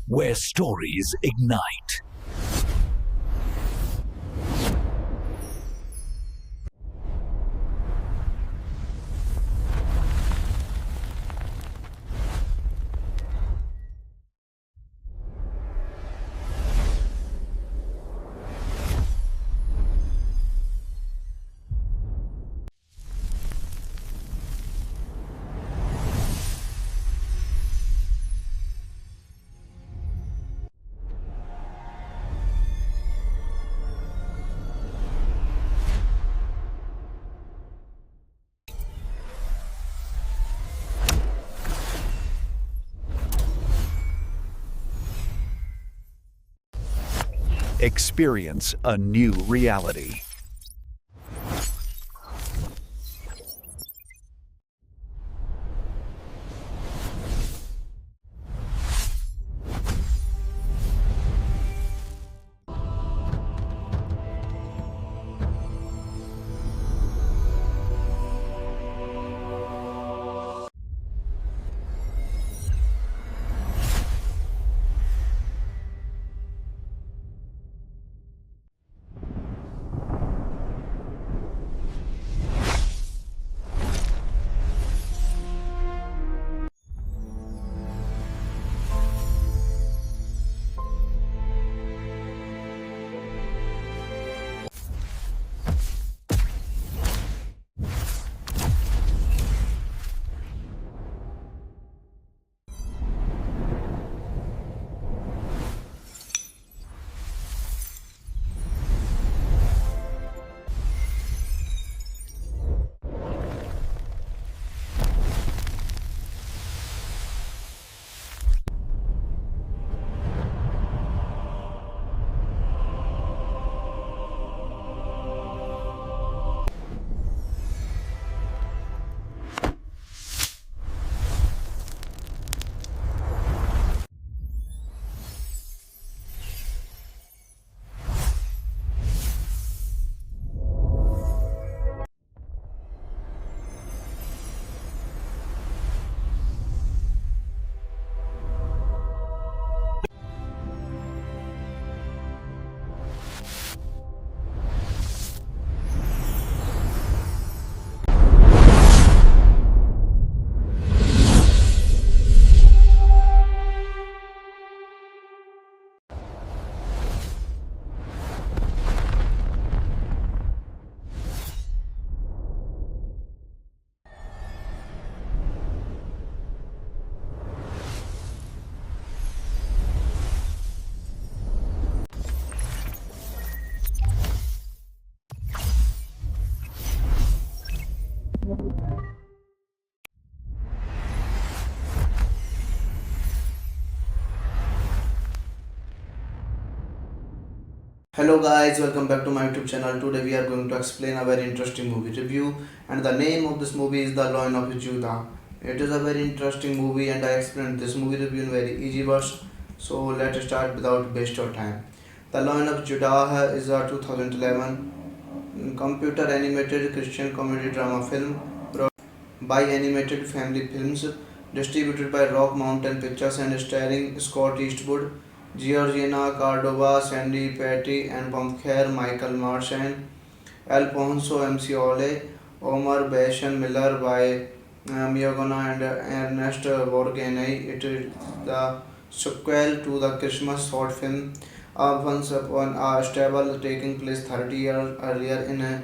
where stories ignite. Experience a new reality. Hello guys, welcome back to my YouTube channel. Today we are going to explain a very interesting movie review, and the name of this movie is The Lion of Judah. It is a very interesting movie and I explained this movie review in very easy words. So let's start without waste of time. The Lion of Judah is a 2011 computer animated Christian comedy drama film by Animated Family Films, distributed by Rock Mountain Pictures and starring Scott Eastwood, Georgina Cordova, Sandy Patty, and Pamkher, Michael Marsan, Alfonso Mciole, Omar Bashan Miller by Miogana and Ernest Borgnine. It is the sequel to the Christmas short film Once Upon a Stable, taking place 30 years earlier in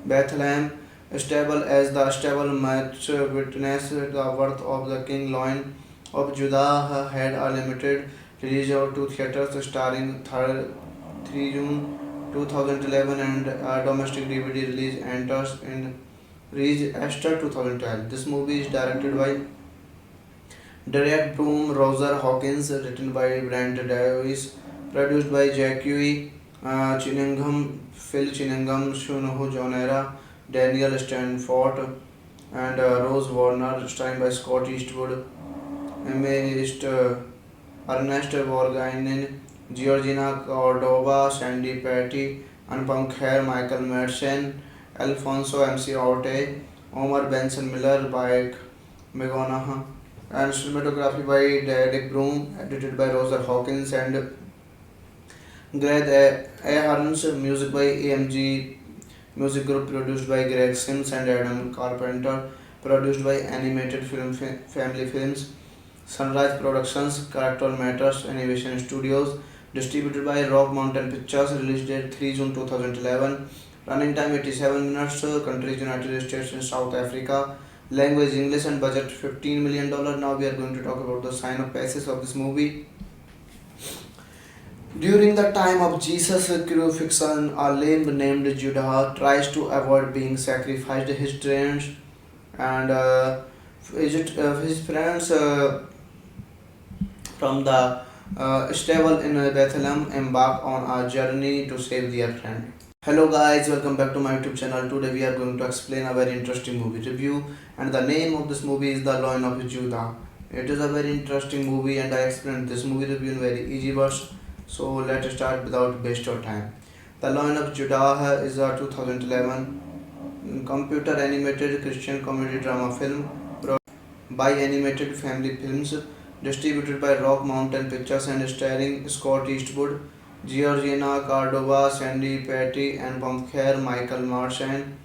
Bethlehem. Stable as the stable might witness the birth of the King Lion of Judah had a limited release out to theaters starring 3 June 2011 and a domestic DVD release enters in release Esther 2012. This movie is directed by Derek Broom, Roger Hawkins, written by Brent Davis, produced by Jackie Cunningham, Phil Cunningham, Shunho Jonera, Daniel Stanford, and Rose Warner, starring by Scott Eastwood, Ernest Borgnine, Georgina Cordova, Sandy Patty, Anupam Kher, Michael Madsen, Alfonso MC Orte, Omar Benson Miller, by Megona. and cinematography by Derek Broom, edited by Roger Hawkins and Greg Ahern's, music by AMG Music Group, produced by Greg Sims and Adam Carpenter, produced by Animated Film Family Films, Sunrise Productions, Character Matters Animation Studios, distributed by Rock Mountain Pictures, release date 3 June 2011, running time 87 minutes, countries United States and South Africa, language English and budget $15 million. Now we are going to talk about the synopsis of this movie. During the time of Jesus' crucifixion, a lamb named Judah tries to avoid being sacrificed. His friends and his friends from the stable in Bethlehem embark on a journey to save their friend. Hello guys, welcome back to my YouTube channel. Today we are going to explain a very interesting movie review, and the name of this movie is The Lion of Judah. It is a very interesting movie and I explained this movie review in very easy words. So let's start without waste of time. The Lion of Judah is a 2011 computer animated Christian comedy drama film by Animated Family Films, distributed by Rock Mountain Pictures and starring Scott Eastwood, Georgina Cordova, Sandy Patty, and Pumpkins, Michael Marchand,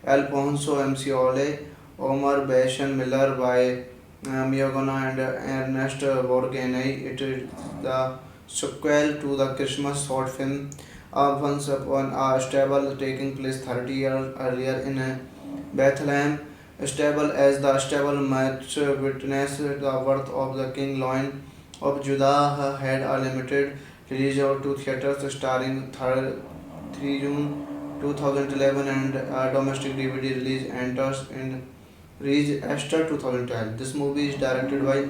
Alfonso Ole, Omar Bashan Miller by Miogana and Ernest Borgnine. It is the sequel to the Christmas short film Once Upon a Stable, taking place 30 years earlier in Bethlehem. Stable, as the stable might witness the birth of the King Lion of Judah, had a limited release out to theaters starting 3 June 2011 and a domestic DVD release enters in release Esther 2012. This movie is directed by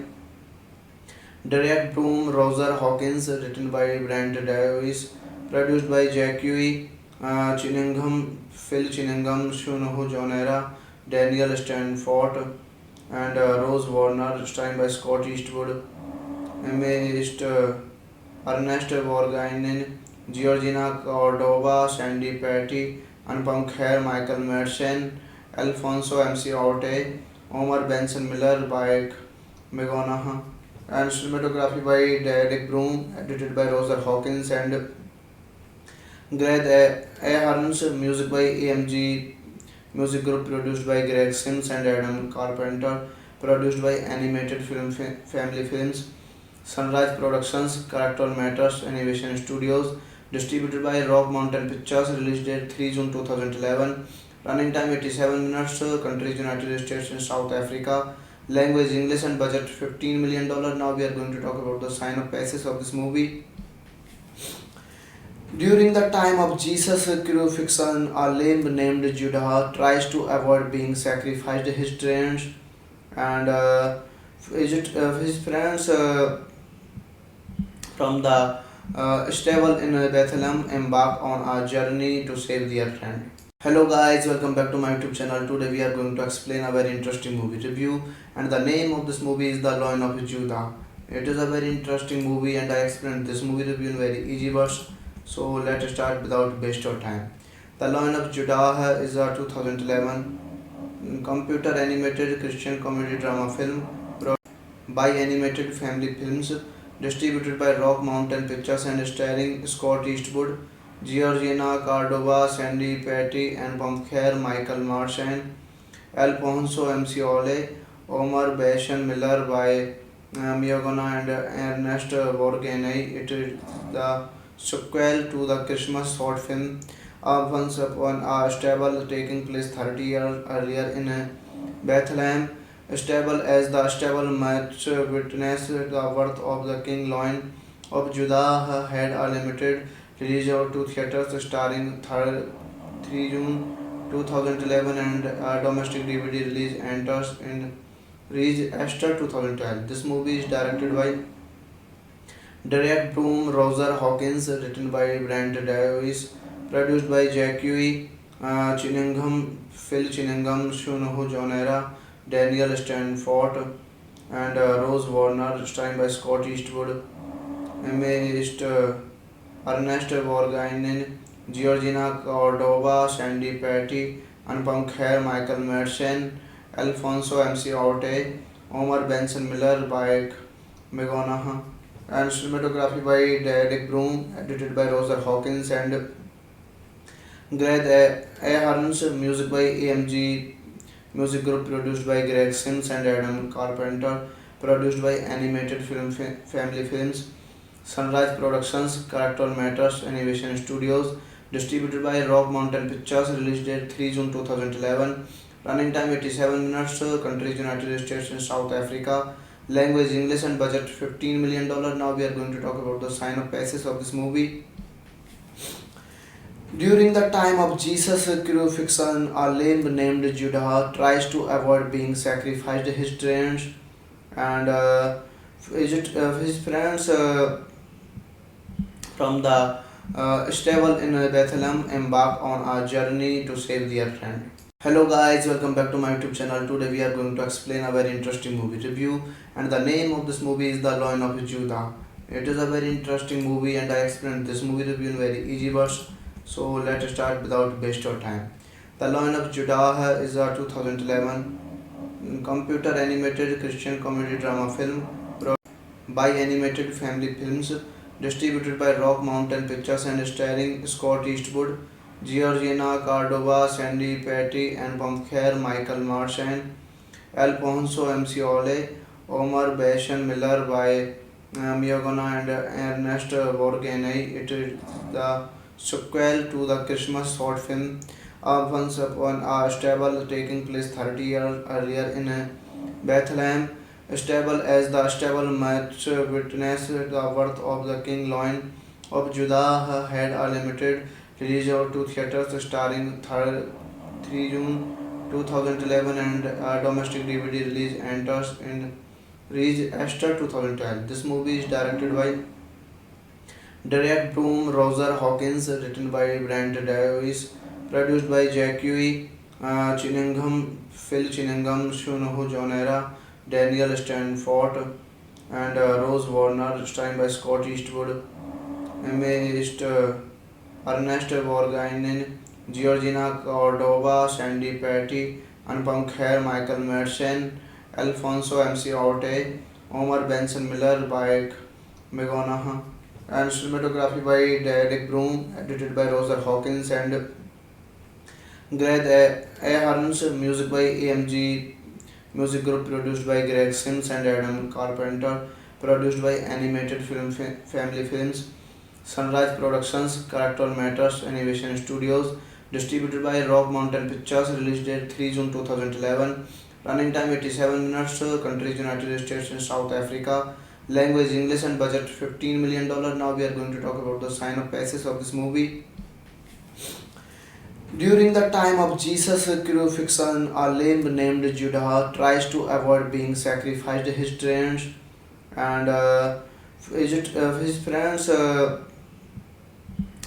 Derek Broom, Roger Hawkins, written by Brent Davis, produced by Jackie Cunningham, Phil Cunningham, Shunoho Jonera, Daniel Stanford, and Rose Warner, starring by Scott Eastwood, Ernest Borgnine, Georgina Cordova, Sandy Patty, Anupam Kher, Michael Madsen, Alfonso Orte, Omar Benson Miller by Megona, and cinematography by Derek Broom, edited by Roger Hawkins and Greg Ahern's, music by AMG Music Group, produced by Greg Sims and Adam Carpenter, produced by Animated Film Family Films, Sunrise Productions, Character Matters Animation Studios, distributed by Rock Mountain Pictures, release date 3 June 2011, running time 87 minutes, countries United States and South Africa, language English and budget $15 million. Now we are going to talk about the synopsis of this movie. During the time of Jesus' crucifixion, a lamb named Judah tries to avoid being sacrificed. His friends and his friends from the stable in Bethlehem embark on a journey to save their friend. Hello guys, welcome back to my YouTube channel. Today we are going to explain a very interesting movie review, and the name of this movie is The Lion of Judah. It is a very interesting movie and I explained this movie review in very easy words. So let's start without waste of time. The Lion of Judah is a 2011 computer animated Christian comedy drama film by Animated Family Films, distributed by Rock Mountain Pictures and starring Scott Eastwood, Georgina Cordova, Sandy Patty, and Pumpkins, Michael Marchand, Alfonso Ole, Omar Bashan Miller by Miogana and Ernest Borgnine. It is the sequel to the Christmas short film Once Upon a Stable, taking place 30 years earlier in Bethlehem. Stable, as the stable might witness the birth of the King Lion of Judah, had a limited release out to theaters starting 3 June 2011 and a domestic DVD release enters in release Esther 2012. This movie is directed by Derek Broom, Roger Hawkins, written by Brent Davis, produced by Jackie Cunningham, Phil Cunningham, Shunoho Jonera, Daniel Stanford, and Rose Warner, starring by Scott Eastwood, Ernest Borgnine, Georgina Cordova, Sandy Patty, Anupam Kher, Michael Madsen, Alfonso Orte, Omar Benson Miller by McGonagall, and cinematography by Derek Broom, edited by Roger Hawkins and Greg Ahern's, music by AMG Music Group, produced by Greg Sims and Adam Carpenter, produced by Animated Film Family Films, Sunrise Productions, Character Matters Animation Studios, distributed by Rock Mountain Pictures, release date 3 June 2011, running time 87 minutes, countries United States and South Africa, language English and budget $15 million. Now we are going to talk about the synopsis of this movie. During the time of Jesus' crucifixion, a lamb named Judah tries to avoid being sacrificed. His friends and his friends from the stable in Bethlehem embark on a journey to save their friend. Hello guys, welcome back to my YouTube channel. Today we are going to explain a very interesting movie review, and the name of this movie is The Lion of Judah. It is a very interesting movie and I explained this movie review in very easy words. So let's start without waste of time. The Lion of Judah is a 2011 computer animated Christian comedy drama film by Animated Family Films, distributed by Rock Mountain Pictures and starring Scott Eastwood, Georgina Cordova, Sandy Patty, and Pumpkins, Michael Marshall, Alfonso Ole, Omar Benson Miller by Miogana and Ernest Borgnine. It is the sequel to the Christmas short film Once Upon a Stable, taking place 30 years earlier in Bethlehem. Stable, as the stable must witness the birth of the King Lion of Judah, had a limited release to theaters starting 3 June 2011 and a domestic DVD release enters in release Esther 2012. This movie is directed by Derek Broom, Roger Hawkins, written by Brent Davis, produced by Jackie Cunningham, Phil Cunningham, Shunoho Jonera, Daniel Stanford, and Rose Warner, starring by Scott Eastwood, Ernest Borgnine, Georgina Cordova, Sandy Patty, Anupam Kher, Michael Madsen, Alfonso Orte, Omar Benson Miller by McGonagall, and cinematography by Derek Broom, edited by Roger Hawkins and Greg Ahern's, music by AMG Music Group, produced by Greg Sims and Adam Carpenter, produced by Animated Film Family Films, Sunrise Productions, Character Matters Animation Studios, distributed by Rock Mountain Pictures, release date 3 June 2011, running time 87 minutes, countries United States and South Africa, language English and budget $15 million. Now we are going to talk about the synopsis of this movie. During the time of Jesus' crucifixion, a lamb named Judah tries to avoid being sacrificed. His friends and his friends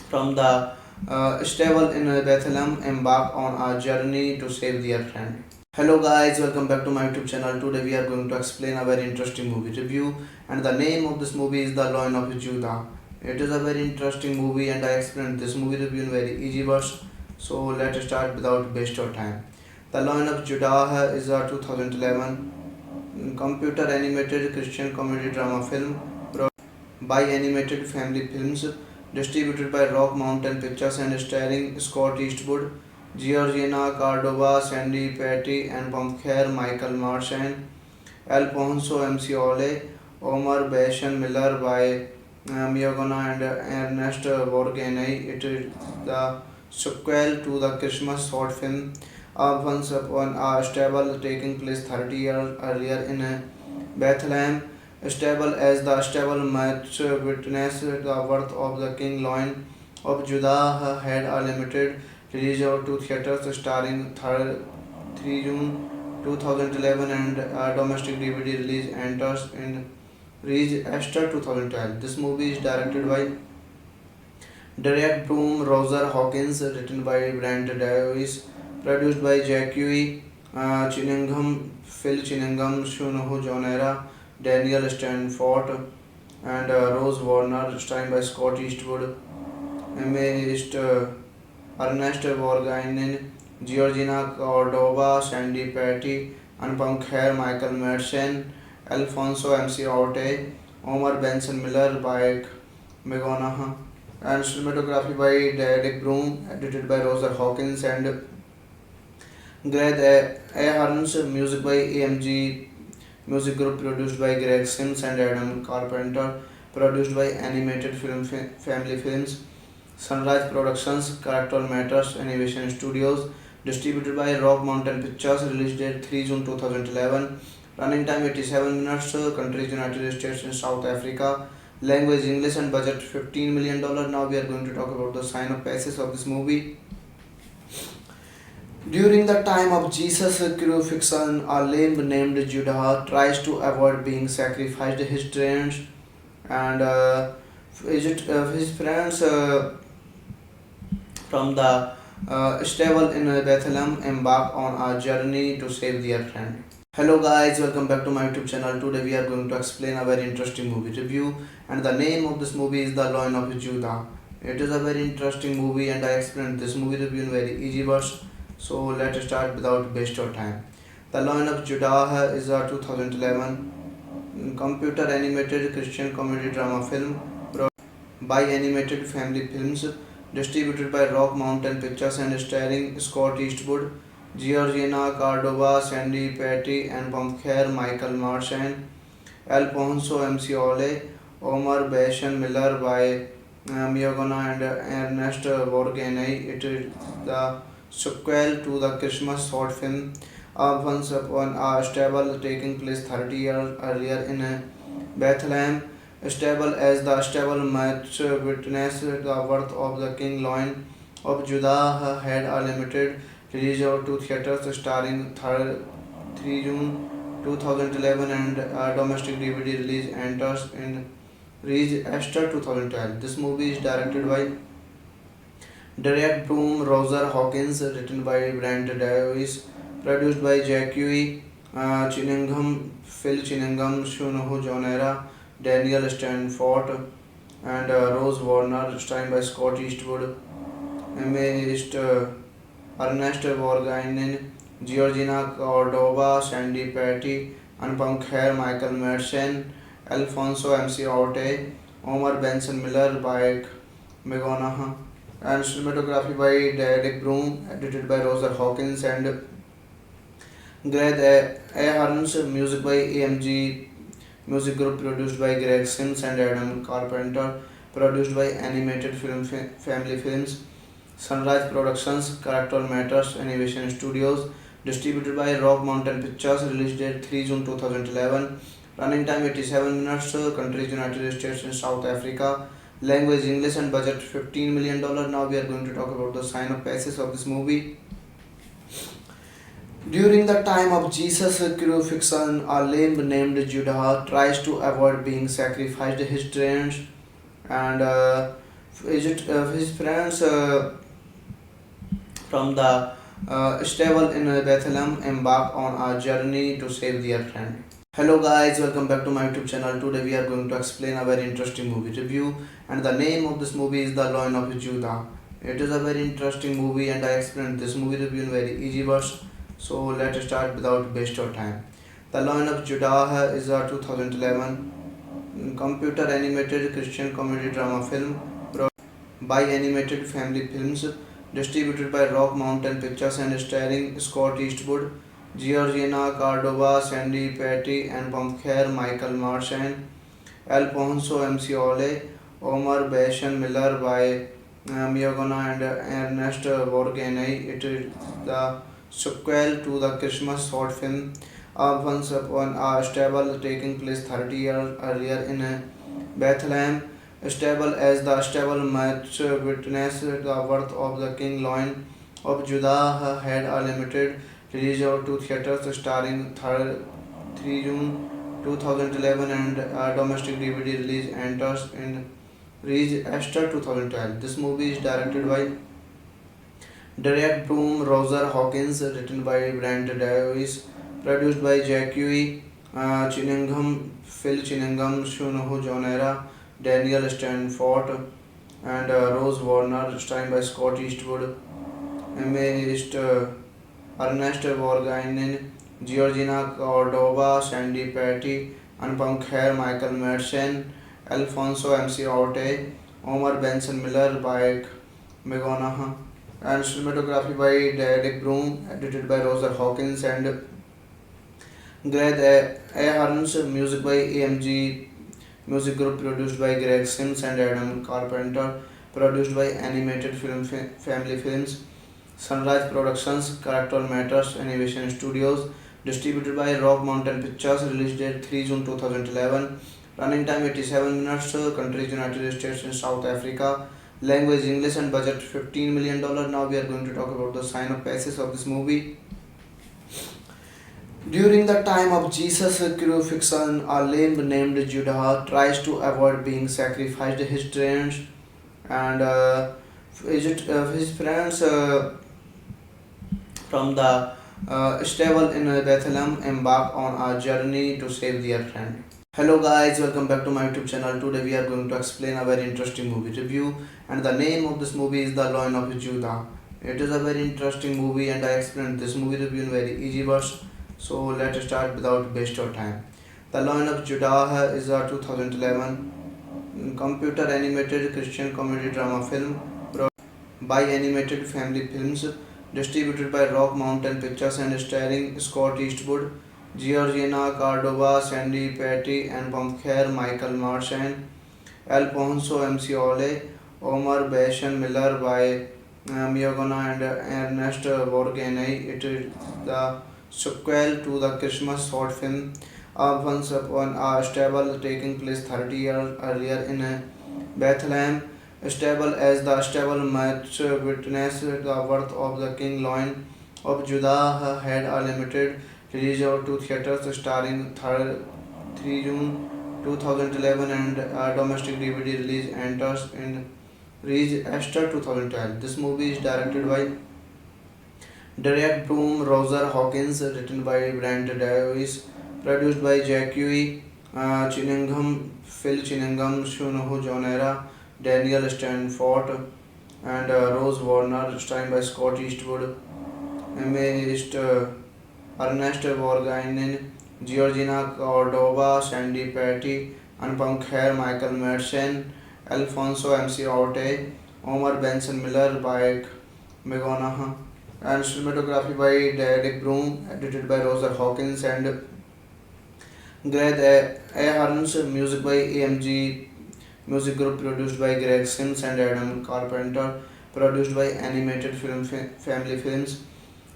from the stable in Bethlehem embark on a journey to save their friend. Hello guys, welcome back to my YouTube channel. Today we are going to explain a very interesting movie review, and the name of this movie is The Lion of Judah. It is a very interesting movie and I explained this movie review in very easy words. So let's start without waste of time. The Lion of Judah is a 2011 computer animated Christian comedy drama film by Animated Family Films, distributed by Rock Mountain Pictures and starring Scott Eastwood, Georgina Cordova, Sandy Patty, and Pumpkins, Michael Marshall, Alfonso Ole, Omar Benson Miller by Miogana and Ernest Borgnine. It is the sequel to the Christmas short film Once Upon a Stable, taking place 30 years earlier in Bethlehem. Stable, as the stable must witness the birth of the King Lion of Judah, had a limited release to theaters starting 3 June 2011 and a domestic DVD release enters in release Esther 2012. This movie is directed by Derek Broom, Roger Hawkins, written by Brent Davis, produced by Jackie Cunningham, Phil Cunningham, Shunoho Jonera, Daniel Stanford, and Rose Warner, starring by Scott Eastwood, Ernest Borgnine, Georgina Cordova, Sandy Patty, Anupam Kher, Michael Madsen, Alfonso MC Orte, Omar Benson Miller by Megonaha, and cinematography by Derek Broom, edited by Roger Hawkins and Greg Ahrens, music by AMG Music Group, produced by Greg Sims and Adam Carpenter, produced by Animated Film Family Films, Sunrise Productions, Character Matters Animation Studios, distributed by Rock Mountain Pictures, release date 3 June 2011, running time 87 minutes, countries United States and South Africa, language English and budget $15 million. Now we are going to talk about the synopsis of this movie. During the time of Jesus' crucifixion, a lamb named Judah tries to avoid being sacrificed. His friends and his friends from the stable in Bethlehem embark on a journey to save their friend. Hello guys, welcome back to my YouTube channel. Today we are going to explain a very interesting movie review, and the name of this movie is The Lion of Judah. It is a very interesting movie and I explained this movie review in very easy words. So let's start without waste of time. The Lion of Judah is a 2011 computer animated Christian comedy drama film by Animated Family Films, distributed by Rock Mountain Pictures and starring Scott Eastwood, Georgina Cordova, Sandy Patty, and Pamkher, Michael Marsan, Alfonso Ole, Omar Bashan Miller by Miogana and Ernest Borgnine. It is the sequel to the Christmas short film Once Upon a Stable, taking place 30 years earlier in Bethlehem. Stable, as the stable might witness the birth of the King Lion of Judah, had a limited release to theaters starting 3 June 2011 and a domestic DVD release enters in release Esther 2012. This movie is directed by Derek Broom, Roger Hawkins, written by Brent Davis, produced by Jackie Cunningham, Phil Cunningham, Shunoho Jonera, Daniel Stanford, and Rose Warner, starring by Scott Eastwood, Ernest Borgnine, Georgina Cordova, Sandy Patty, Anupam Kher, Michael Madsen, Alfonso MC Orte, Omar Benson Miller by Megonaha, and cinematography by Derek Broom, edited by Roger Hawkins and Greg Ahrens, music by AMG Music Group, produced by Greg Sims and Adam Carpenter, produced by Animated Film Family Films, Sunrise Productions, Character Matters Animation Studios, distributed by Rock Mountain Pictures, release date 3 June 2011, running time 87 minutes, countries United States and South Africa, language English and budget $15 million. Now we are going to talk about the synopsis of this movie. During the time of Jesus' crucifixion, a lamb named Judah tries to avoid being sacrificed. His friends and his friends from the stable in Bethlehem embark on a journey to save their friend. Hello guys, welcome back to my YouTube channel. Today we are going to explain a very interesting movie review, and the name of this movie is The Lion of Judah. It is a very interesting movie and I explained this movie review in very easy words. So let's start without waste of time. The Lion of Judah is a 2011 computer animated Christian comedy drama film by Animated Family Films, distributed by Rock Mountain Pictures and starring Scott Eastwood, Georgina Cordova, Sandy Patty, and Pamkher, Michael Marsan, Alfonso Ole, Omar Bashan Miller by Miogana and Ernest Borgnine. It is the sequel to the Christmas short film Once Upon a Stable, taking place 30 years earlier in Bethlehem. Stable, as the stable might witness the birth of the King Lion of Judah, had a limited release to theaters starting 3 June 2011 and a domestic DVD release enters in release Esther 2012. This movie is directed by Derek Broom, Roger Hawkins, written by Brent Davis, produced by Jackie Cunningham, Phil Cunningham, Shunoho Jonera, Daniel Stanford, and Rose Warner, starring by Scott Eastwood, Ernest Borgnine, Georgina Cordova, Sandy Patty, Anupam Kher, Michael Madsen, Alfonso MC Orte, Omar Benson Miller by Megonaha, and cinematography by Derek Broom, edited by Roger Hawkins and Greg Ahrens, music by AMG Music Group, produced by Greg Sims and Adam Carpenter, produced by Animated Film Family Films, Sunrise Productions, Character Matters Animation Studios, distributed by Rock Mountain Pictures, release date 3 June 2011, running time 87 minutes, countries United States and South Africa, language English and budget $15 million. Now we are going to talk about the synopsis of this movie. During the time of Jesus' crucifixion, a lamb named Judah tries to avoid being sacrificed. His friends and his friends from the stable in Bethlehem embark on a journey to save their friend. Hello guys, welcome back to my YouTube channel. Today we are going to explain a very interesting movie review, and the name of this movie is The Lion of Judah. It is a very interesting movie and I explained this movie review in very easy words. So let's start without waste of time. The Lion of Judah is a 2011 computer animated Christian comedy drama film by Animated Family Films, distributed by Rock Mountain Pictures and starring Scott Eastwood, Georgina Cordova, Sandy Patty, and Pamkher Michael Marsan, Alfonso MC Ole, Omar Bashan Miller by Miogana and Ernest Borgnine. It is the sequel to the Christmas short film Once Upon a Stable, taking place 30 years earlier in Bethlehem. Stable, as the stable might witness the birth of the King Lion of Judah, had a limited release to theaters starting 3 June 2011 and a domestic DVD release enters in release Esther 2012. This movie is directed by Derek Broom, Roger Hawkins, written by Brent Davis, produced by Jackie Cunningham, Phil Cunningham, Shunoho Jonera, Daniel Stanford, and Rose Warner, starring by Scott Eastwood, Ernest Borgnine, Georgina Cordova, Sandy Patty, Anupam Kher, Michael Madsen, Alfonso MC Orte, Omar Benson Miller by Megonaha, and cinematography by Derek Broom, edited by Roger Hawkins and Greg Ahrens, music by AMG Music Group, produced by Greg Sims and Adam Carpenter, produced by Animated Film Family Films,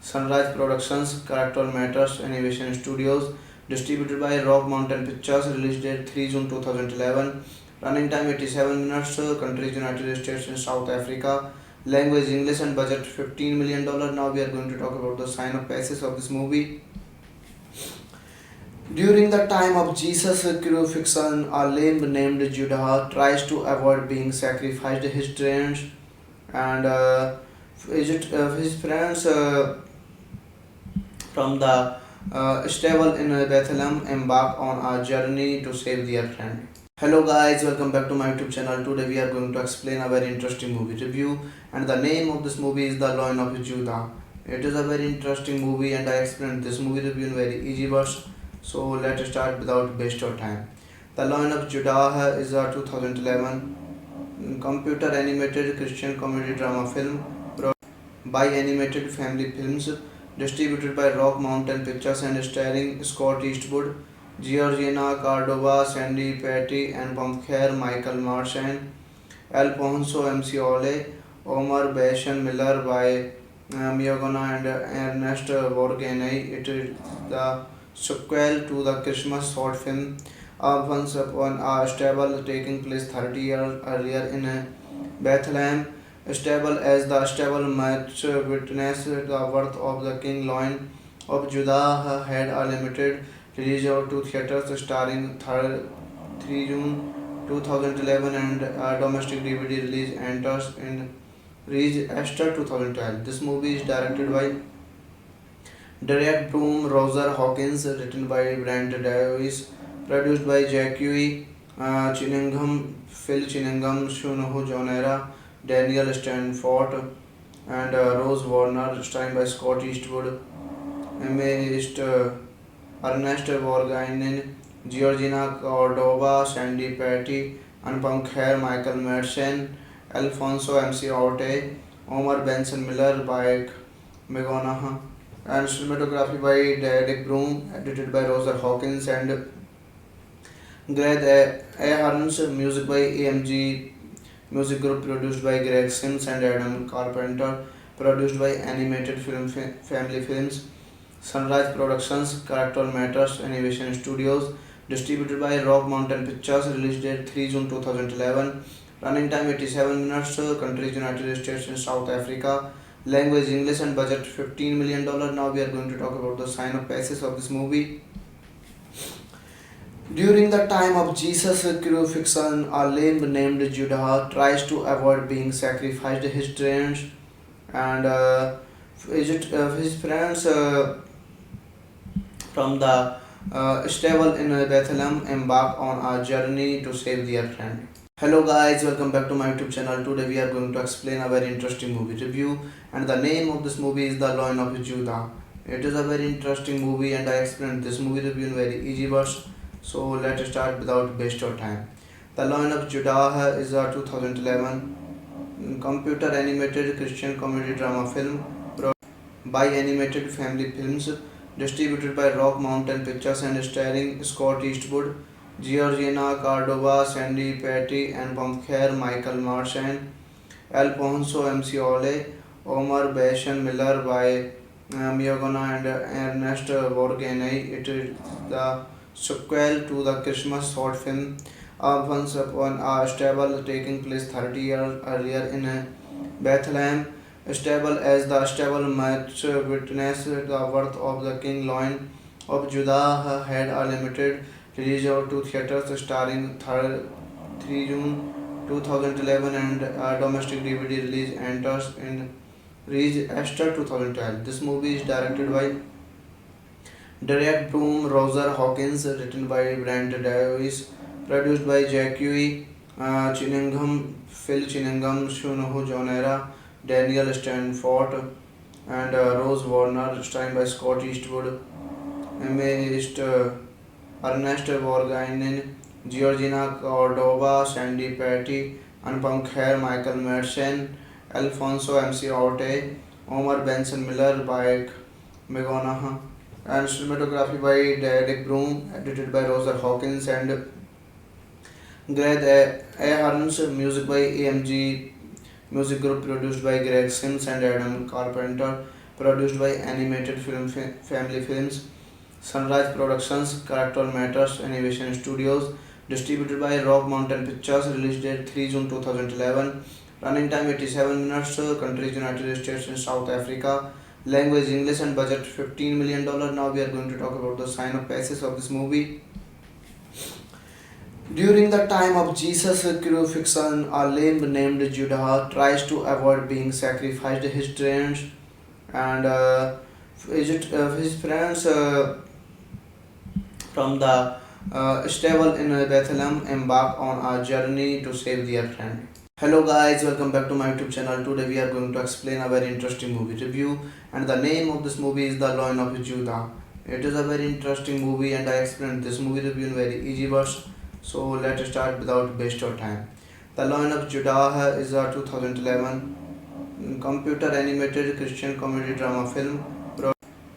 Sunrise Productions, Character Matters Animation Studios, distributed by Rock Mountain Pictures, release date 3 June 2011, running time 87 minutes, countries United States and South Africa, language English and budget $15 million. Now we are going to talk about the synopsis of this movie. During the time of Jesus' crucifixion, a lamb named Judah tries to avoid being sacrificed. His friends and his friends from the stable in Bethlehem embark on a journey to save their friend. Hello guys, welcome back to my YouTube channel. Today we are going to explain a very interesting movie review, and the name of this movie is The Lion of Judah. It is a very interesting movie and I explained this movie review in very easy words. So let's start without waste of time. The Lion of Judah is a 2011 computer animated Christian comedy drama film by Animated Family Films, distributed by Rock Mountain Pictures and starring Scott Eastwood, Georgina Cordova, Sandy Patty, and Pamkher Michael Marsan, Alfonso MC Ole, Omar Bashan Miller by Miogana and Ernest Borgnine. It is the sequel to the Christmas short film Once Upon a Stable, taking place 30 years earlier in Bethlehem. Stable, as the stable might witness the birth of the King Lion of Judah, had a limited release to theaters starting 3 June 2011 and a domestic DVD release enters in release Esther 2012. This movie is directed by Derek Broom, Roger Hawkins, written by Brent Davis, produced by Jackie Cunningham, Phil Cunningham, Shunoho Jonera, Daniel Stanford, and Rose Warner, starring by Scott Eastwood, Amazed Ernest Borgnine, Georgina Cordova, Sandy Patty, Anupam Kher, Michael Madsen, Alfonso MC Orte, Omar Benson Miller by Megona, and cinematography by Derek Broom, edited by Roger Hawkins and Greg Ahern's, music by AMG Music Group, produced by Greg Sims and Adam Carpenter, produced by Animated Film Family Films, Sunrise Productions, Character Matters Animation Studios, distributed by Rock Mountain Pictures, release date 3 June 2011, running time 87 minutes, countries United States and South Africa, language English and budget $15 million. Now we are going to talk about the synopsis of this movie. During the time of Jesus' crucifixion, a lamb named Judah tries to avoid being sacrificed. His friends and his friends from the stable in Bethlehem embark on a journey to save their friend. Hello guys, welcome back to my YouTube channel. Today we are going to explain a very interesting movie review, and the name of this movie is The Lion of Judah. It is a very interesting movie and I explained this movie review in very easy words. So let's start without waste of time. The Lion of Judah is a 2011 computer animated Christian comedy drama film by Animated Family Films, distributed by Rock Mountain Pictures and starring Scott Eastwood, Georgina Cordova, Sandy Patty, and Kher, Michael Marsan, Alfonso MC Ole, Omar Benson Miller by Miogana and Ernest Borgnine. It is the sequel to the Christmas short film Once Upon a Stable, taking place 30 years earlier in Bethlehem. Stable, as the stable might witness the birth of the King Lion of Judah, had a limited release out to theaters starting 3 June 2011 and a domestic DVD release enters in release Esther 2012. This movie is directed by Derek Broom, Roger Hawkins, written by Brent Davis, produced by Jackie Cunningham, Phil Cunningham, Shunoho Jonera, Daniel Stanford, and Rose Warner, starring by Scott Eastwood, Amazed Ernest Borgnine, Georgina Cordova, Sandy Patty, Anupam Kher, Michael Madsen, Alfonso MC Orte, Omar Benson Miller by Megona, and cinematography by Derek Broom, edited by Roger Hawkins and Greg Ahern's, music by AMG Music Group, produced by Greg Sims and Adam Carpenter, produced by Animated Film Family Films, Sunrise Productions, Character Matters Animation Studios, distributed by Rock Mountain Pictures, release date 3 June 2011, running time 87 minutes, countries United States and South Africa, language English and budget $15 million. Now we are going to talk about the synopsis of this movie. During the time of Jesus' crucifixion, a lamb named Judah tries to avoid being sacrificed. His friends and his friends from the stable in Bethlehem embark on a journey to save their friend. Hello guys, welcome back to my YouTube channel. Today we are going to explain a very interesting movie review, and the name of this movie is The Lion of Judah. It is a very interesting movie and I explained this movie review in very easy words. So let's start without waste of time. The Lion of Judah is a 2011 computer animated Christian comedy drama film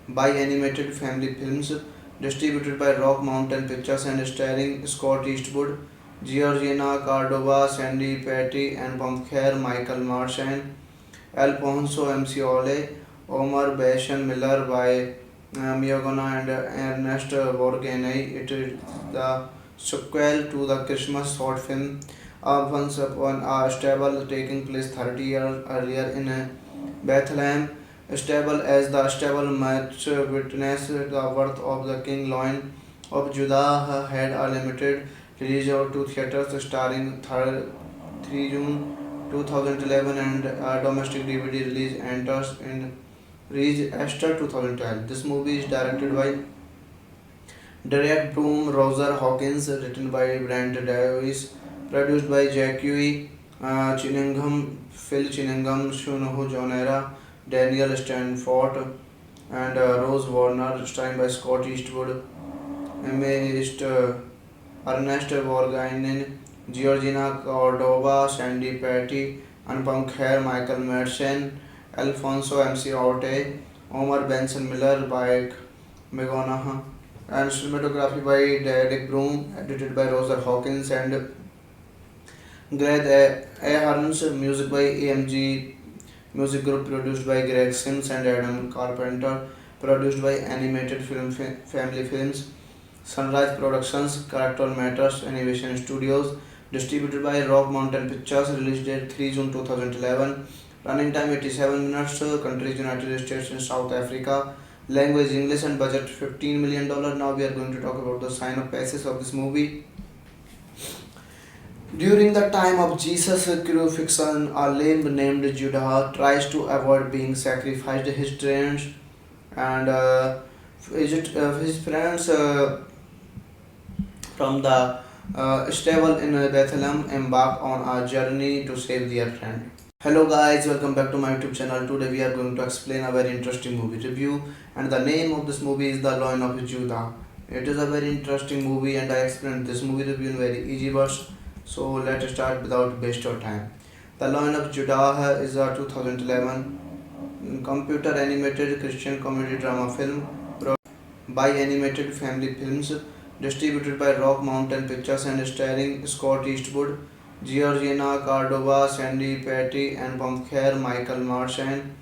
by Animated Family Films, distributed by Rock Mountain Pictures and starring Scott Eastwood, Georgina Cordova, Sandy Patty, and Kher, Michael Marsan, Alfonso MC Ole, Omar Benson Miller by Miogana and Ernest Borgnine. It is the sequel to the Christmas short film Once Upon a Stable, taking place 30 years earlier in Bethlehem. Stable, as the stable might witness the birth of the King Lion of Judah, had a limited release out to theaters starting 3 June 2011 and a domestic DVD release enters in release Esther 2012. This movie is directed by Derek Broom, Roger Hawkins, written by Brent Davis, produced by Jackie Cunningham, Phil Cunningham, Shunoho Jonera, Daniel Stanford, and Rose Warner, starring by Scott Eastwood, amazed Ernest Borgnine, Georgina Cordova, Sandy Patty, Anupam Kher, Michael Madsen, Alfonso MC Orte, Omar Benson Miller by Megonaha, and cinematography by Derek Broom, edited by Roger Hawkins and Greg Ahern's, music by AMG Music Group, produced by Greg Sims and Adam Carpenter, produced by Animated Film Family Films, Sunrise Productions, Character Matters Animation Studios, distributed by Rock Mountain Pictures, release date 3 June 2011, running time 87 minutes, countries United States and South Africa, language English and budget $15 million. Now we are going to talk about the synopsis of this movie. During the time of Jesus' crucifixion, a lamb named Judah tries to avoid being sacrificed. His friends and his friends from the stable in Bethlehem embark on a journey to save their friend. Hello guys, welcome back to my YouTube channel. Today we are going to explain a very interesting movie review, and the name of this movie is The Lion of Judah. It is a very interesting movie and I explained this movie review in very easy words. So let's start without waste of time. The Lion of Judah is a 2011 computer animated Christian comedy drama film by Animated Family Films, distributed by Rock Mountain Pictures and starring Scott Eastwood, Georgina Cordova, Sandy Patty, and Pamkher Michael Marsan,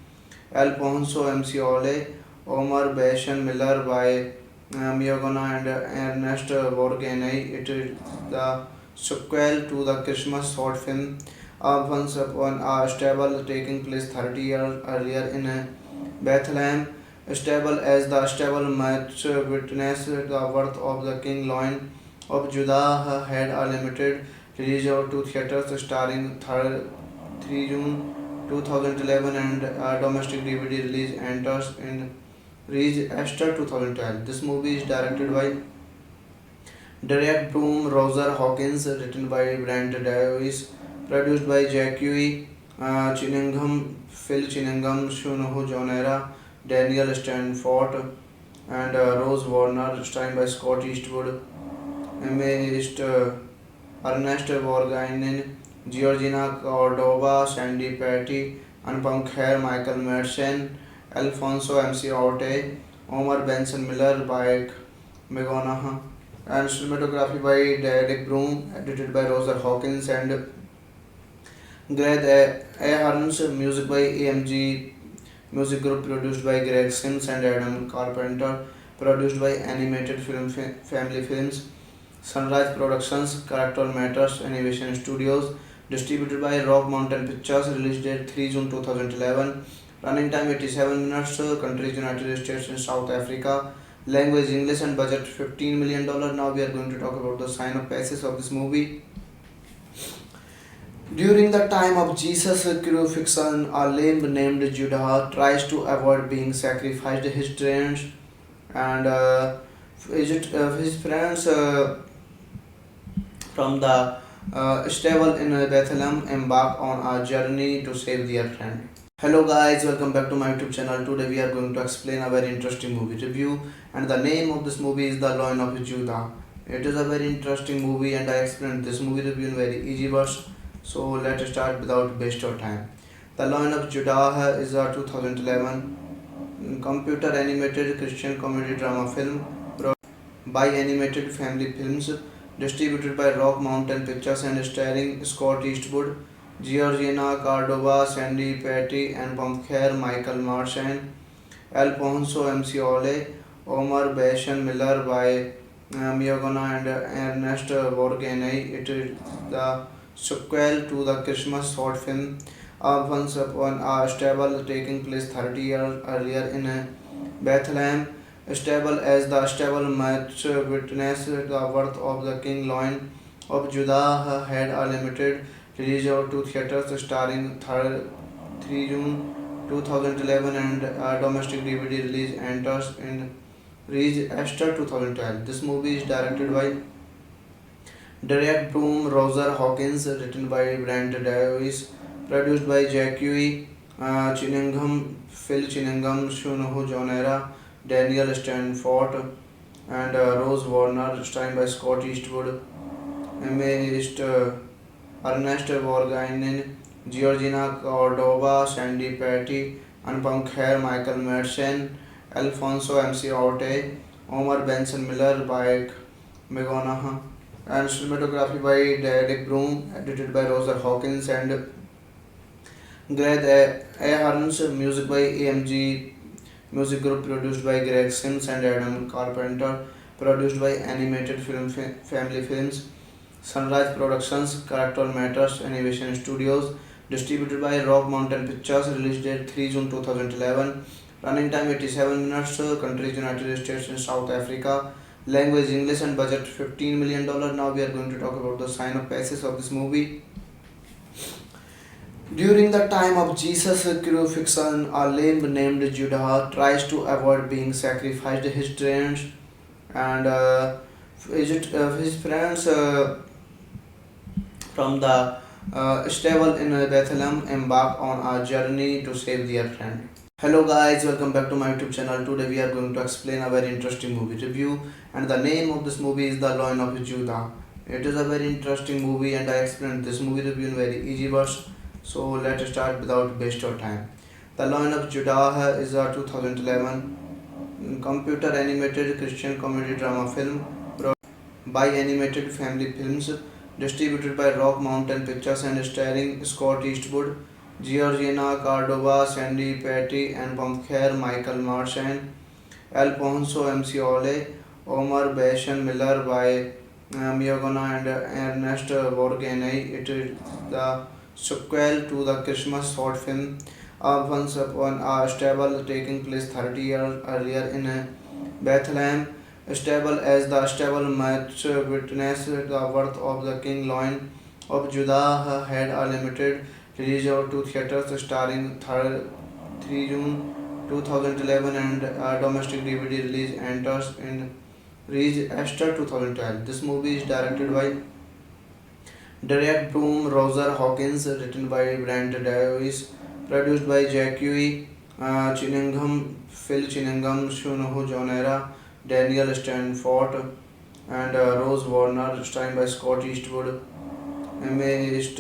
Alfonso MC Ole, Omar Bashan Miller by Miogana and Ernest Borgnine. It is the sequel to the Christmas short film Once Upon a Stable, taking place 30 years earlier in Bethlehem. Stable, as the stable might witness the birth of the King Lion of Judah, had a limited release to theaters starting 3 June 2011 and a domestic DVD release enters in release Esther 2012. This movie is directed by Derek Broom, Roger Hawkins, written by Brent Davis, produced by Jackie Cunningham, Phil Cunningham, Shunoho Jonera, Daniel Stanford, and Rose Warner, starring by Scott Eastwood, amazed Ernest Borgnine, Georgina Cordova, Sandy Patty, Anupam Kher, Michael Madsen, Alfonso MC Orte, Omar Benson Miller by Megonaha, and cinematography by Derek Broom, edited by Roger Hawkins and Greg Ahern's, music by AMG Music Group, produced by Greg Sims and Adam Carpenter, produced by Animated Film Family Films, Sunrise Productions, Character Matters Animation Studios, distributed by Rock Mountain Pictures, release date 3 June 2011, running time 87 minutes, countries United States and South Africa, language English and budget $15 million. Now we are going to talk about the synopsis of this movie. During the time of Jesus' crucifixion, a lamb named Judah tries to avoid being sacrificed. His friends and his friends from the stable in Bethlehem embark on a journey to save their friend. Hello guys, welcome back to my YouTube channel. Today we are going to explain a very interesting movie review, and the name of this movie is The Lion of Judah. It is a very interesting movie and I explained this movie review in very easy words. So let's start without waste of time. The Lion of Judah is a 2011 computer animated Christian comedy drama film by Animated Family Films, distributed by Rock Mountain Pictures and starring Scott Eastwood, Georgina Cordova, Sandy Patty, and Pamkher Michael Marsan, Alfonso MC Ole, Omar Bashan Miller by Miogana and Ernest Borgnine. It is the sequel to the Christmas short film Once Upon a Stable, taking place 30 years earlier in Bethlehem. Stable, as the stable might witness the birth of the King Lion of Judah, had a limited release to theaters starting 3 June 2011 and a domestic DVD release enters in release Esther 2012. This movie is directed by Derek Broom, Roger Hawkins, written by Brent Davis, produced by Jackie Phil Chinningham, Shunoho Jonera, Daniel Stanford, and Rose Warner, starring by Scott Eastwood, Ernest Borgnine, Georgina Cordova, Sandy Patty, Anupam Kher, Michael Madsen, Alfonso MC Orte, Omar Benson Miller by McGonagall, and cinematography by Derek Broom, edited by Roger Hawkins and Greg Ahern's, music by AMG Music Group, produced by Greg Sims and Adam Carpenter, produced by Animated Film Family Films, Sunrise Productions, Character Matters Animation Studios, distributed by Rock Mountain Pictures, release date 3 June 2011, running time 87 minutes, countries United States and South Africa, language English and budget $15 million. Now we are going to talk about the synopsis of this movie. During the time of Jesus' crucifixion, a lamb named Judah tries to avoid being sacrificed. His friends and his friends from the stable in Bethlehem embark on a journey to save their friend. Hello guys, welcome back to my YouTube channel. Today we are going to explain a very interesting movie review, and the name of this movie is The Lion of Judah. It is a very interesting movie, and I explained this movie review in very easy words. So let's start without waste of time. The Lion of Judah is a 2011 computer animated Christian comedy drama film by Animated Family Films, distributed by Rock Mountain Pictures and starring Scott Eastwood, Georgina Cordova, Sandy Patty, and Kher, Michael Madsen, Alfonso MC Ole, Omar Benson Miller by Miogana and Ernest Borgnine. It is the sequel to the Christmas short film Once Upon a Stable, taking place 30 years earlier in Bethlehem. Stable, as the stable might witness the birth of the King Lion of Judah, had a limited release to theaters starting 3 June 2011, and a domestic DVD release enters in release Esther 2012. This movie is directed by Derek Broom, Roger Hawkins, written by Brent Davis, produced by Jackie Chinningham, Phil Chinningham, Shunoho Jonera, Daniel Stanford, and Rose Warner, starring by Scott Eastwood, Ernest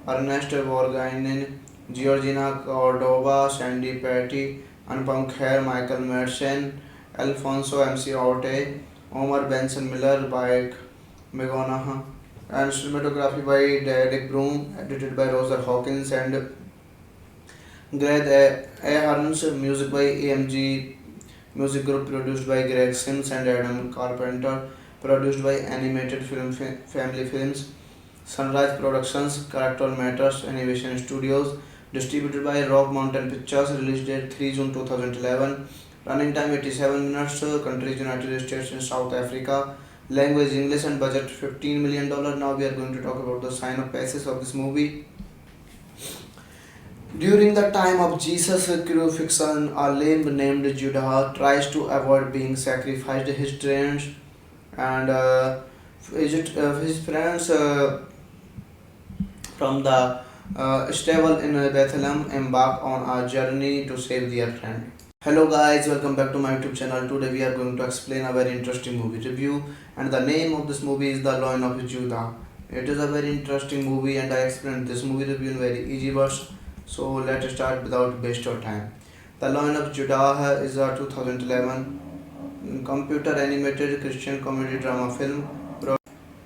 Borgnine, Georgina Cordova, Sandy Patty, Anupam Kher, Michael Madsen, Alfonso MC Orte, Omar Benson Miller by McGonagall, and cinematography by Derek Broom, edited by Roger Hawkins and Greg Ahern's, music by AMG Music Group, produced by Greg Sims and Adam Carpenter, produced by Animated Film Family Films, Sunrise Productions, Character Matters Animation Studios, distributed by Rock Mountain Pictures, release date 3 June 2011, running time 87 minutes, countries United States and South Africa, language English and budget $15 million. Now we are going to talk about the synopsis of this movie. During the time of Jesus' crucifixion, a lamb named Judah tries to avoid being sacrificed. His friends and his friends from the stable in Bethlehem embark on a journey to save their friend. Hello guys, welcome back to my YouTube channel. Today we are going to explain a very interesting movie review, and the name of this movie is The Lion of Judah. It is a very interesting movie, and I explained this movie review in very easy words. So let's start without waste of time. The Lion of Judah is a 2011 computer animated Christian comedy drama film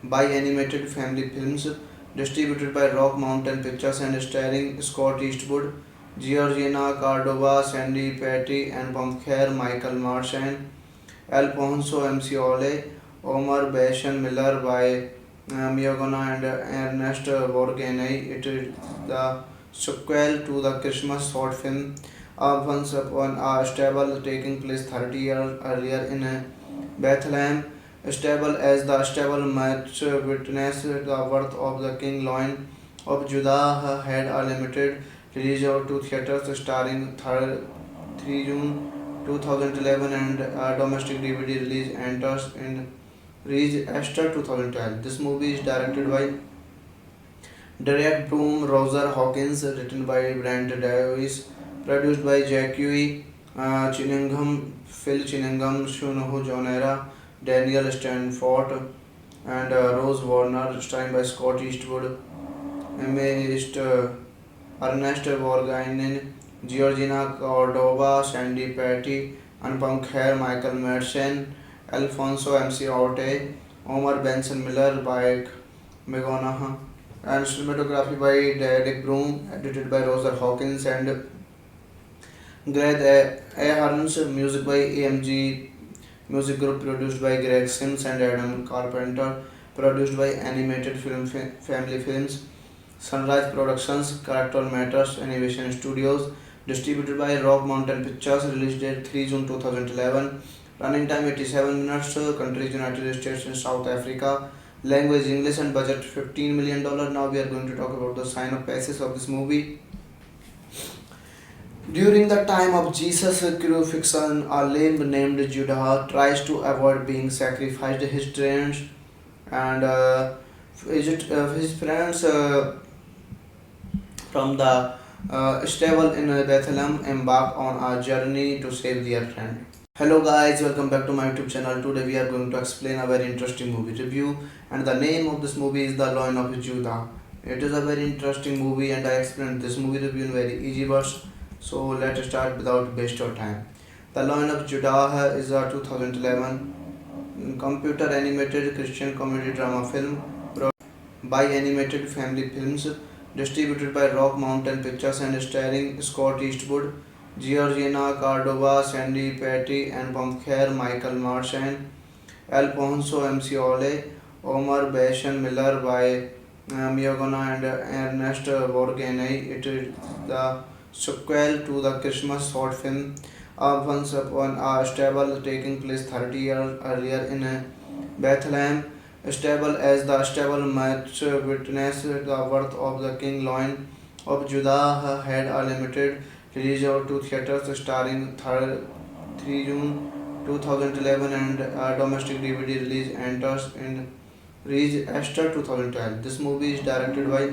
by Animated Family Films, distributed by Rock Mountain Pictures and starring Scott Eastwood, Georgina Cordova, Sandy Patty, and Kher, Michael Madsen, Alfonso MC Ole, Omar Benson Miller by Miogana and Ernest Borgnine. It is the sequel to the Christmas short film Once Upon a Stable, taking place 30 years earlier in Bethlehem. Stable, as the stable might witness the birth of the King Lion of Judah, had a limited release to theaters starting 3 June 2011, and a domestic DVD release enters in release Esther 2012. This movie is directed by Direct Broom, Roger Hawkins, written by Brent Davis, produced by Jackie Cunningham, Phil Cunningham, Shunoho Jonera, Daniel Stanford, and Rose Warner, starring by Scott Eastwood, Ernest Borgnine, Georgina Cordova, Sandy Patty, Anupam Kher, Michael Madsen, Alfonso MC Orte, Omar Benson Miller by Megonaha, and cinematography by Derek Broom, edited by Roger Hawkins and Greg Ahern's, music by AMG Music Group, produced by Greg Sims and Adam Carpenter, produced by Animated Film Family Films, Sunrise Productions, Character Matters Animation Studios, distributed by Rock Mountain Pictures, release date 3 June 2011, running time 87 minutes, countries United States and South Africa, language English and budget $15 million. Now we are going to talk about the synopsis of this movie. During the time of Jesus' crucifixion, a lamb named Judah tries to avoid being sacrificed. His parents and his parents from the stable in Bethlehem embark on a journey to save their friend. Hello guys, welcome back to my YouTube channel. Today we are going to explain a very interesting movie review, and the name of this movie is The Lion of Judah. It is a very interesting movie and I explained this movie review in very easy words. So let's start without waste of time. The Lion of Judah is a 2011 computer animated Christian comedy drama film by Animated Family Films, distributed by Rock Mountain Pictures and starring Scott Eastwood, Georgina Cordova, Sandy Patty, and Kher, Michael Marsan, Alfonso MC Ole, Omar Benson Miller by Miogana and Ernest Borgnine. It is the sequel to the Christmas short film Once Upon a Stable, taking place 30 years earlier in Bethlehem. Stable, as the stable might witness the birth of the King Lion of Judah, had a limited release to theaters starting 3 June 2011 and a domestic DVD release enters in Easter 2012. This movie is directed by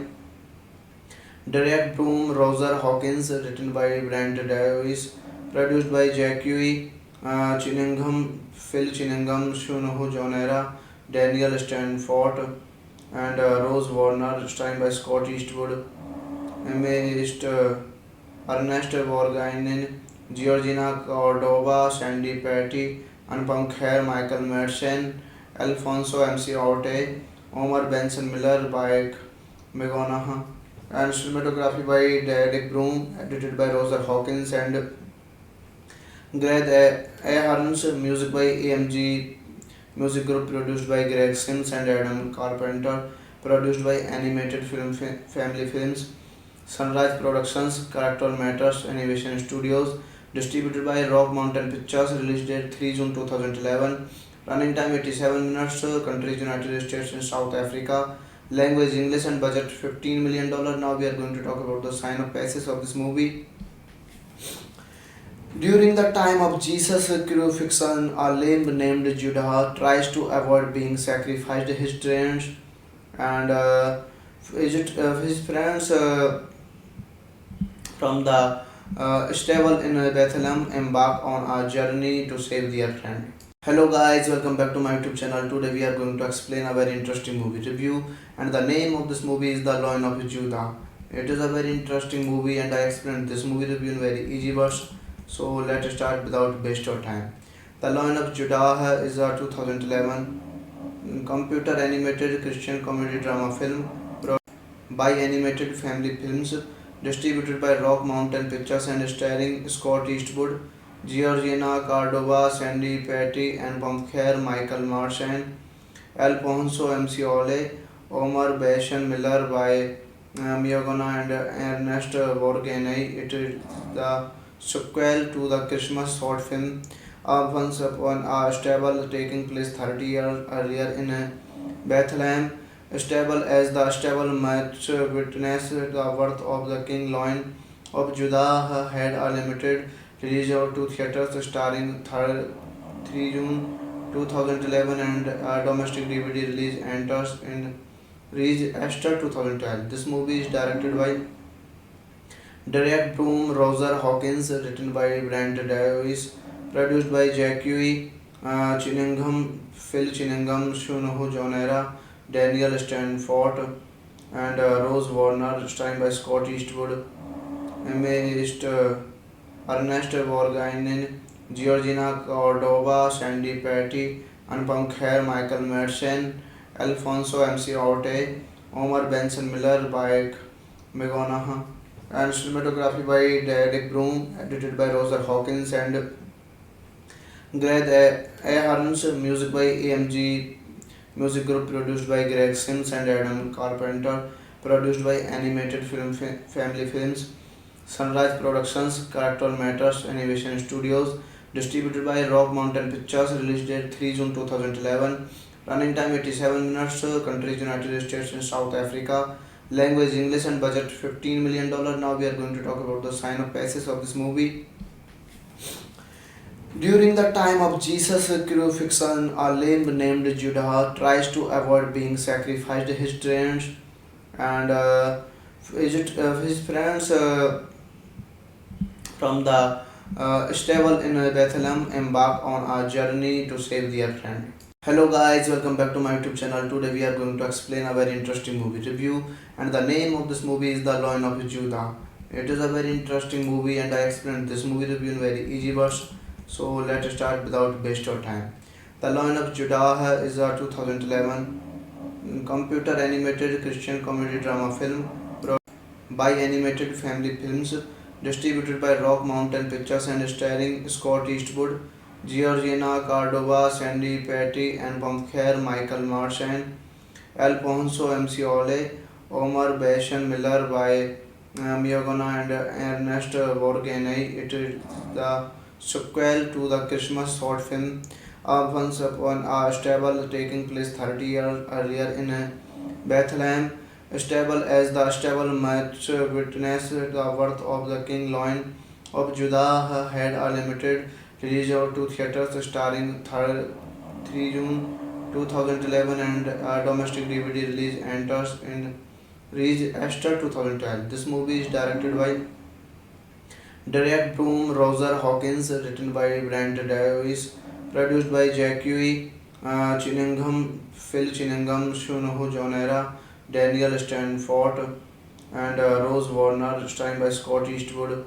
Direct Broom, Roger Hawkins, written by Brent Davis, produced by Jackie Cunningham, Phil Cunningham, Shunoho Jonera, Daniel Stanford, and Rose Warner, starring by Scott Eastwood, Ernest Borgnine, Georgina Cordova, Sandy Patty, Anupam Kher, Michael Madsen, Alfonso MC Orte, Omar Benson Miller by Megonaha, and cinematography by Derek Broom, edited by Roger Hawkins and Greg Ahern's, music by AMG Music Group, produced by Greg Sims and Adam Carpenter, produced by Animated Film Family Films, Sunrise Productions, Character Matters Animation Studios, distributed by Rock Mountain Pictures, release date 3 June 2011, running time 87 minutes, countries United States and South Africa, language English and budget $15 million. Now we are going to talk about the synopsis of this movie. During the time of Jesus' crucifixion, a lamb named Judah tries to avoid being sacrificed. His parents and his parents from the stable in Bethlehem embark on a journey to save their friend. Hello guys, welcome back to my YouTube channel. Today we are going to explain a very interesting movie review, and the name of this movie is The Lion of Judah. It is a very interesting movie and I explained this movie review in very easy words. So let's start without waste of time. The Lion of Judah is a 2011 computer animated Christian comedy drama film by Animated Family Films, distributed by Rock Mountain Pictures and starring Scott Eastwood, Georgina Cordova, Sandy Patty, and Kher, Michael Marsan, Alfonso MC Ole, Omar Benson Miller by Miogana and Ernest Borgnine. It is the sequel to the Christmas short film Once Upon a Stable, taking place 30 years earlier in Bethlehem. Stable, as the stable might witness the birth of the King Lion of Judah, had a limited release to theaters starting 3 June 2011 and a domestic DVD release enters in released Esther 2012. This movie is directed by Derek Broom, Roger Hawkins, written by Brent Davis, produced by Jackie Cunningham, Phil Cunningham, Shunoho Jonera, Daniel Stanford, and Rose Warner, starring by Scott Eastwood, Ernest Borgnine, Georgina Cordova, Sandy Patty, Anupam Kher, Michael Madsen, Alfonso MC Orte, Omar Benson Miller by Megona, and cinematography by Derek Broom, edited by Roger Hawkins and Greg Ahrens, music by AMG Music Group, produced by Greg Sims and Adam Carpenter, produced by Animated Film Family Films, Sunrise Productions, Character Matters Animation Studios, distributed by Rock Mountain Pictures, release date 3 June 2011, running time 87 minutes, countries United States and South Africa, language English and budget $15 million. Now we are going to talk about the synopsis of this movie. During the time of Jesus' crucifixion, a lamb named Judah tries to avoid being sacrificed. His friends and his friends from the stable in Bethlehem embark on a journey to save their friend. Hello guys, welcome back to my YouTube channel. Today we are going to explain a very interesting movie review, and the name of this movie is The Lion of Judah. It is a very interesting movie and I explained this movie review in very easy words. So let's start without waste of time. The Lion of Judah is a 2011 computer animated Christian comedy drama film by Animated Family Films, distributed by Rock Mountain Pictures and starring Scott Eastwood, Georgina Cordova, Sandy Patty, and Kher, Michael Madsen, Alfonso MC Ole, Omar Benson Miller by Miogana and Ernest Borgnine. It is the sequel to the Christmas short film Once Upon a Stable, taking place 30 years earlier in Bethlehem. Stable, as the stable might witness the birth of the King Lion of Judah, had a limited release to theaters starting 3 June 2011, and a domestic DVD release enters in release Esther 2012. This movie is directed by Derek Broom, Roger Hawkins, written by Brent Davis, produced by Jackie Cunningham, Phil Cunningham, Shunoho Jonera, Daniel Stanford, and Rose Warner, starring by Scott Eastwood,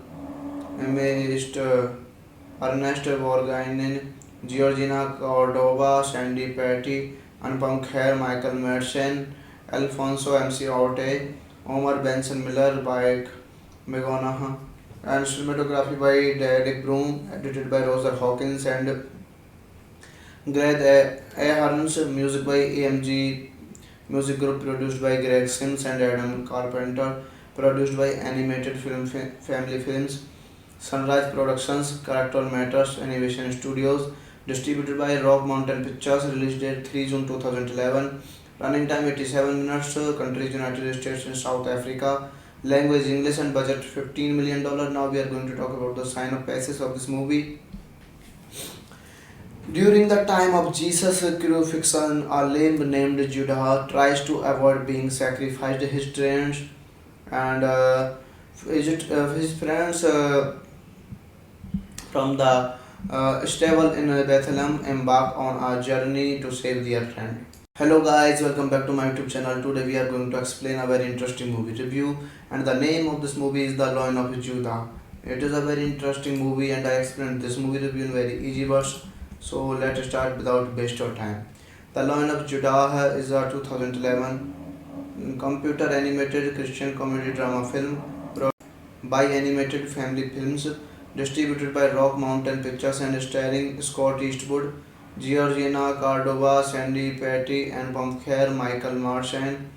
Ernest Borgnine, Georgina Cordova, Sandy Patty, Anupam Kher, Michael Madsen, Alfonso MC Orte, Omar Benson Miller by Megona, and cinematography by Derek Broom, edited by Roger Hawkins and Greg Ahrens, music by AMG Music Group, produced by Greg Sims and Adam Carpenter, produced by Animated Film Family Films, Sunrise Productions, Character Matters Animation Studios, distributed by Rock Mountain Pictures, release date 3 June 2011, running time 87 minutes, countries United States and South Africa, language English and budget $15 million. Now we are going to talk about the synopsis of this movie. During the time of Jesus' crucifixion, a lamb named Judah tries to avoid being sacrificed. His friends and his friends from the stable in Bethlehem embark on a journey to save their friend. Hello guys, welcome back to my YouTube channel. Today we are going to explain a very interesting movie review, and the name of this movie is The Lion of Judah. It is a very interesting movie and I explained this movie review in very easy words. So let's start without waste of time. The Lion of Judah is a 2011 computer animated Christian comedy drama film by Animated Family Films, distributed by Rock Mountain Pictures and starring Scott Eastwood, Georgina Cordova, Sandy Patty, and Kher, Michael Madsen,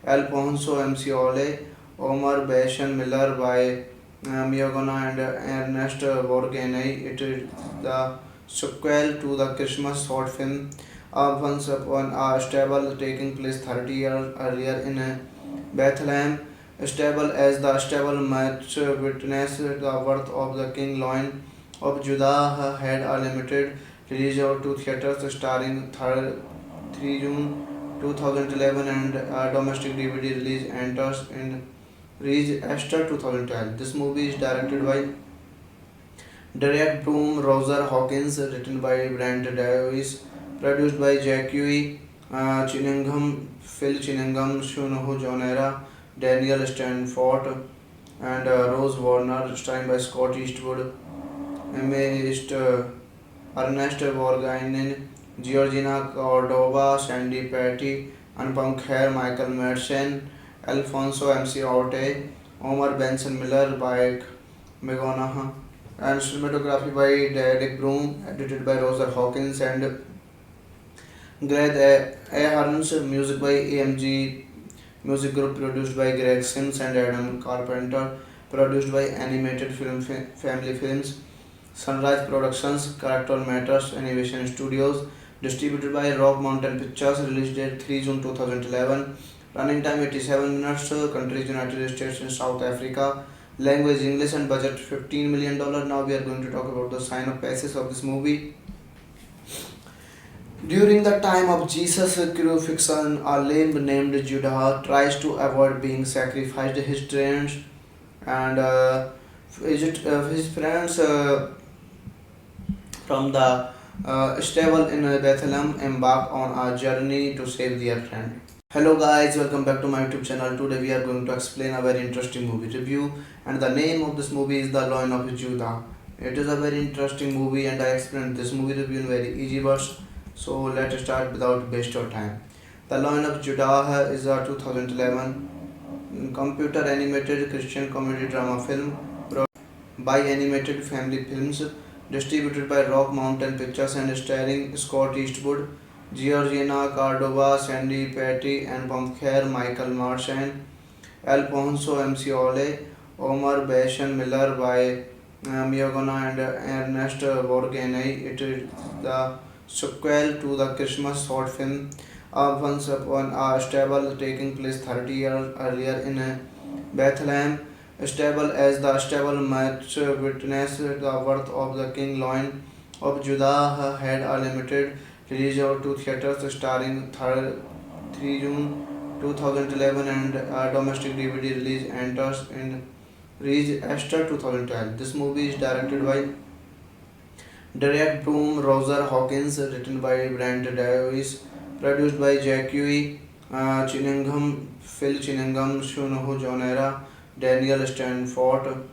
Alfonso MC Ole, Omar Benson Miller by Miogana and Ernest Borgnine. It is the sequel to the Christmas short film Once Upon a Stable, taking place 30 years earlier in Bethlehem. Stable, as the stable might witness the birth of the King Lion of Judah, had a limited release to theaters starting 3 June 2011 and domestic DVD release enters in reached Esther 2012. This movie is directed by Derek Broom, Roger Hawkins, written by Brent Davis, produced by Jackie Cunningham, Phil Cunningham, Shunoho Jonera, Daniel Stanford, and Rose Warner, starring by Scott Eastwood, East Ernest Borgnine, Georgina Cordova, Sandy Patty, Anupam Kher, Michael Madsen, Alfonso MC Orte, Omar Benson Miller by Megona, and cinematography by Derek Broom, edited by Roger Hawkins and Greg Ahern's, music by AMG Music Group, produced by Greg Sims and Adam Carpenter, produced by Animated Film Family Films, Sunrise Productions, Character Matters Animation Studios, distributed by Rock Mountain Pictures, release date 3 June 2011, running time 87 minutes, countries United States and South Africa, language English and budget $15 million. Now we are going to talk about the synopsis of this movie. During the time of Jesus' crucifixion, a lamb named Judah tries to avoid being sacrificed. His friends and his friends from the stable in Bethlehem embark on a journey to save their friend. Hello guys, welcome back to my YouTube channel. Today we are going to explain a very interesting movie review, and the name of this movie is The Lion of Judah. It is a very interesting movie and I explained this movie review in very easy words. So let's start without waste of time. The Lion of Judah is a 2011 computer animated Christian comedy drama film by Animated Family Films, distributed by Rock Mountain Pictures and starring Scott Eastwood, Georgina Cordova, Sandy Patty, and Kher, Michael Madsen, Alfonso MC Ole, Omar Benson Miller by Miogana and Ernest Borgnine. It is the sequel to the Christmas short film Once Upon a Stable, taking place 30 years earlier in Bethlehem. Stable, as the stable might witness the birth of the King Lion of Judah, had a limited release to theaters starting 3 June 2011 and a domestic DVD release enters in reached Esther 2012. This movie is directed by Derek Broom, Roger Hawkins, written by Brent Davis, produced by Jackie Cunningham, Phil Cunningham, Shunoho Jonera, Daniel Stanford,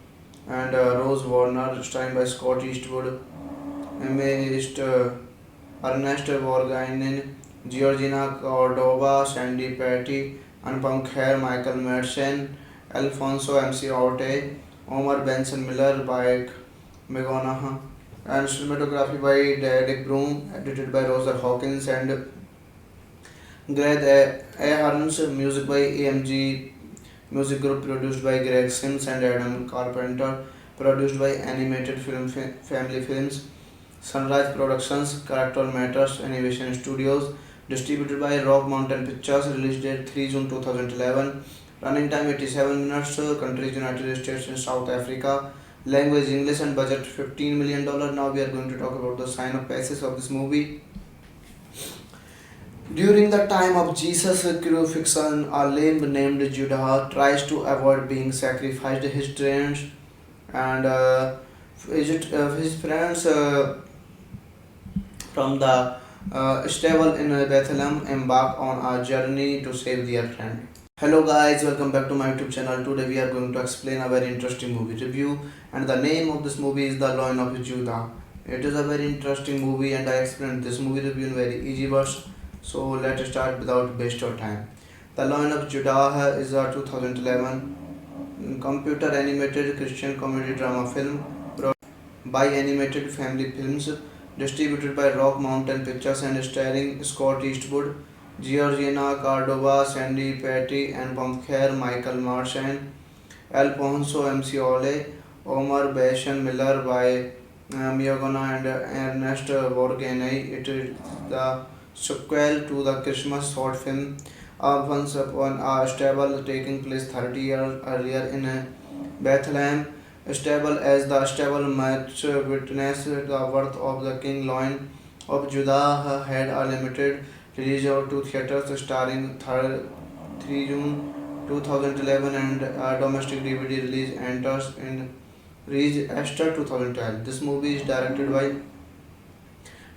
and Rose Warner, starring by Scott Eastwood, East Ernest Borgnine, Georgina Cordova, Sandy Patty, Anupam Kher, Michael Madsen, Alfonso MC Orte, Omar Benson Miller by Megona, and cinematography by Derek Broom, edited by Roger Hawkins and Greg Ahern's, music by AMG Music Group, produced by Greg Sims and Adam Carpenter, produced by Animated Film Family Films, Sunrise Productions, Character Matters Animation Studios, distributed by Rock Mountain Pictures, release date 3 June 2011, running time 87 minutes, countries United States and South Africa, language English and budget $15 million. Now we are going to talk about the synopsis of this movie. During the time of Jesus' crucifixion, a lamb named Judah tries to avoid being sacrificed. His friends and his friends from the stable in Bethlehem embark on a journey to save their friend. Hello guys, welcome back to my YouTube channel. Today we are going to explain a very interesting movie review, and the name of this movie is The Lion of Judah. It is a very interesting movie and I explained this movie review in very easy words. So let's start without waste of time. The Lion of Judah is a 2011 computer animated Christian comedy drama film by Animated Family Films, distributed by Rock Mountain Pictures and starring Scott Eastwood, Georgina Cordova, Sandy Patty, and Kher, Michael Madsen, Alfonso MC Ole, Omar Benson Miller by Miogana and Ernest Borgnine. It is the sequel to the Christmas short film Once Upon a Stable, taking place 30 years earlier in Bethlehem. Stable, as the stable might witness the birth of the King Lion of Judah, had a limited released out to theaters starring 3 June 2011 and domestic DVD release enters in reached Esther 2012. This movie is directed by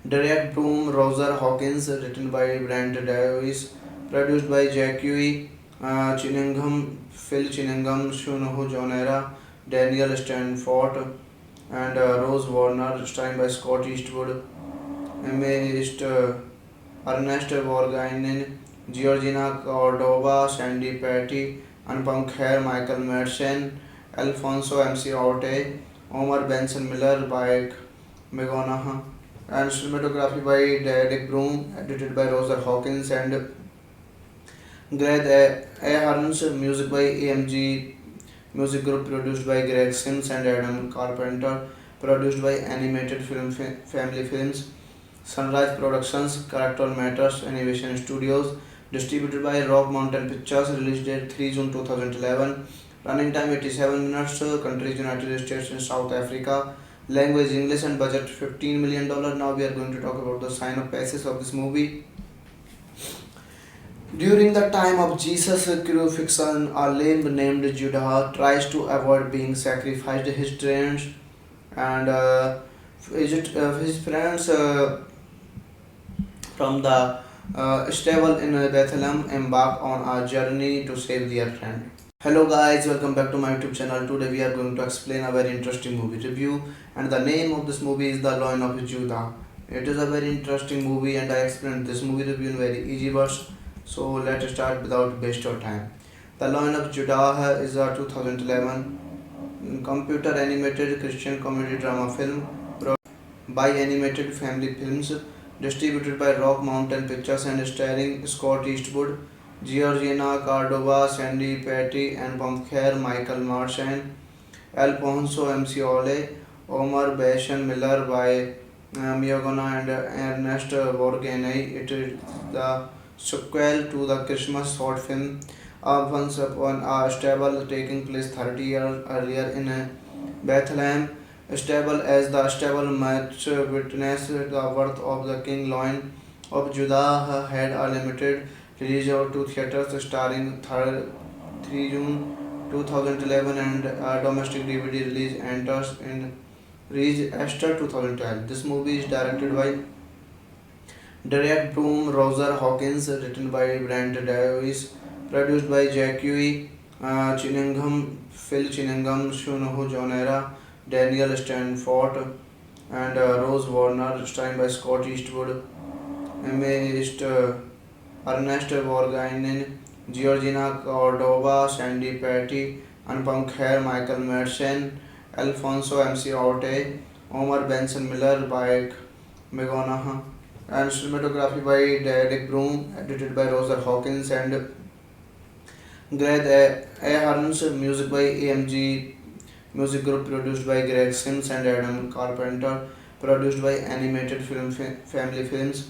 Derek Broom, Roger Hawkins, written by Brent Davis, produced by Jackie Cunningham, Phil Cunningham, Shunoho Jonera, Daniel Stanford, and Rose Warner, starring by Scott Eastwood, East Ernest Borgnine, Georgina Cordova, Sandy Patty, Anupam Kher, Michael Madsen, Alfonso MC Orte, Omar Benson Miller by Megona, and cinematography by Derek Broom, edited by Roger Hawkins and Greg Ahern's, music by AMG Music Group, produced by Greg Sims and Adam Carpenter, produced by Animated Film Family Films, Sunrise Productions, Character Matters, Animation Studios, distributed by Rock Mountain Pictures, release date 3 June 2011, running time 87 minutes, countries United States and South Africa, language English and budget $15 million. Now we are going to talk about the synopsis of this movie. During the time of Jesus' crucifixion, a lamb named Judah tries to avoid being sacrificed. His friends and his friends from the stable in Bethlehem embark on a journey to save their friend. Hello guys, welcome back to my YouTube channel. Today we are going to explain a very interesting movie review, and the name of this movie is The Lion of Judah. It is a very interesting movie and I explained this movie review in very easy words. So let's start without waste of time. The Lion of Judah is a 2011 computer animated Christian comedy drama film by Animated Family Films, distributed by Rock Mountain Pictures and starring Scott Eastwood, Georgina Cordova, Sandy Patty, and Kher, Michael Madsen, Alfonso MC Ole, Omar Benson Miller by Miogana and Ernest Borgnine. It is the sequel to the Christmas short film Once Upon a Stable, taking place 30 years earlier in Bethlehem. Stable, as the stable might witness the birth of the King Lion of Judah, had a limited release out to theaters starring 3 June 2011 and domestic DVD release enters in reached Esther 2012. This movie is directed by Derek Broom, Roger Hawkins, written by Brent Davis, produced by Jackie Cunningham, Phil Cunningham, Shunoho Jonera, Daniel Stanford, and Rose Warner, starring by Scott Eastwood, East Ernest Borgnine, Georgina Cordova, Sandy Patty, Anupam Kher, Michael Madsen, Alfonso MC Orte, Omar Benson Miller by Megona, and cinematography by Derek Broom, edited by Roger Hawkins and Greg Ahern's, music by AMG Music Group, produced by Greg Sims and Adam Carpenter, produced by Animated Film Family Films,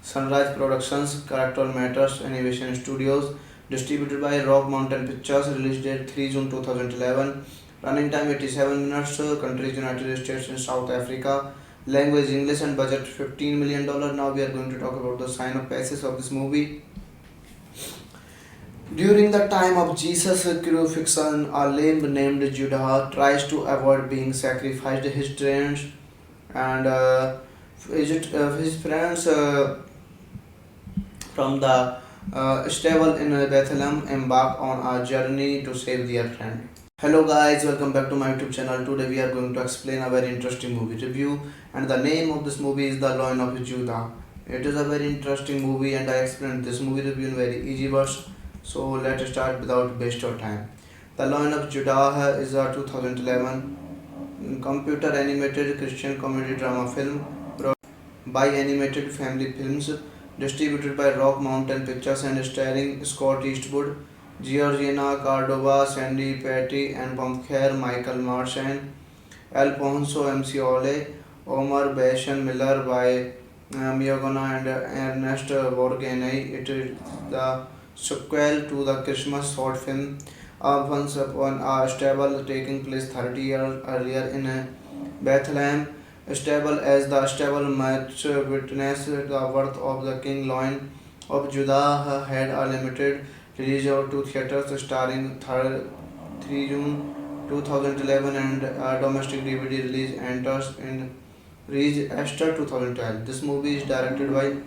Sunrise Productions, Character Matters, Animation Studios, distributed by Rock Mountain Pictures, release date 3 June 2011, running time 87 minutes, countries United States and South Africa, language English and budget $15 million. Now we are going to talk about the synopsis of this movie. During the time of Jesus' crucifixion, a lamb named Judah tries to avoid being sacrificed. His friends and his friends from the stable in Bethlehem embark on a journey to save their friend. Hello guys, welcome back to my YouTube channel. Today we are going to explain a very interesting movie review, and the name of this movie is The Lion of Judah. It is a very interesting movie and I explained this movie review in very easy words. So let's start without waste of time. The Lion of Judah is a 2011 computer animated Christian comedy drama film by Animated Family Films, distributed by Rock Mountain Pictures and starring Scott Eastwood, Georgina Cordova, Sandy Patty, and Kher, Michael Madsen, Alfonso MC Ole, Omar Benson Miller by Miogana and Ernest Borgnine. It is the sequel to the Christmas short film Once Upon a Stable, taking place 30 years earlier in Bethlehem. Stable, as the stable might witness the birth of the King Lion of Judah had a limited release out to theaters starring 3 June 2011 and a domestic DVD release enters in reached Esther 2012. This movie is directed by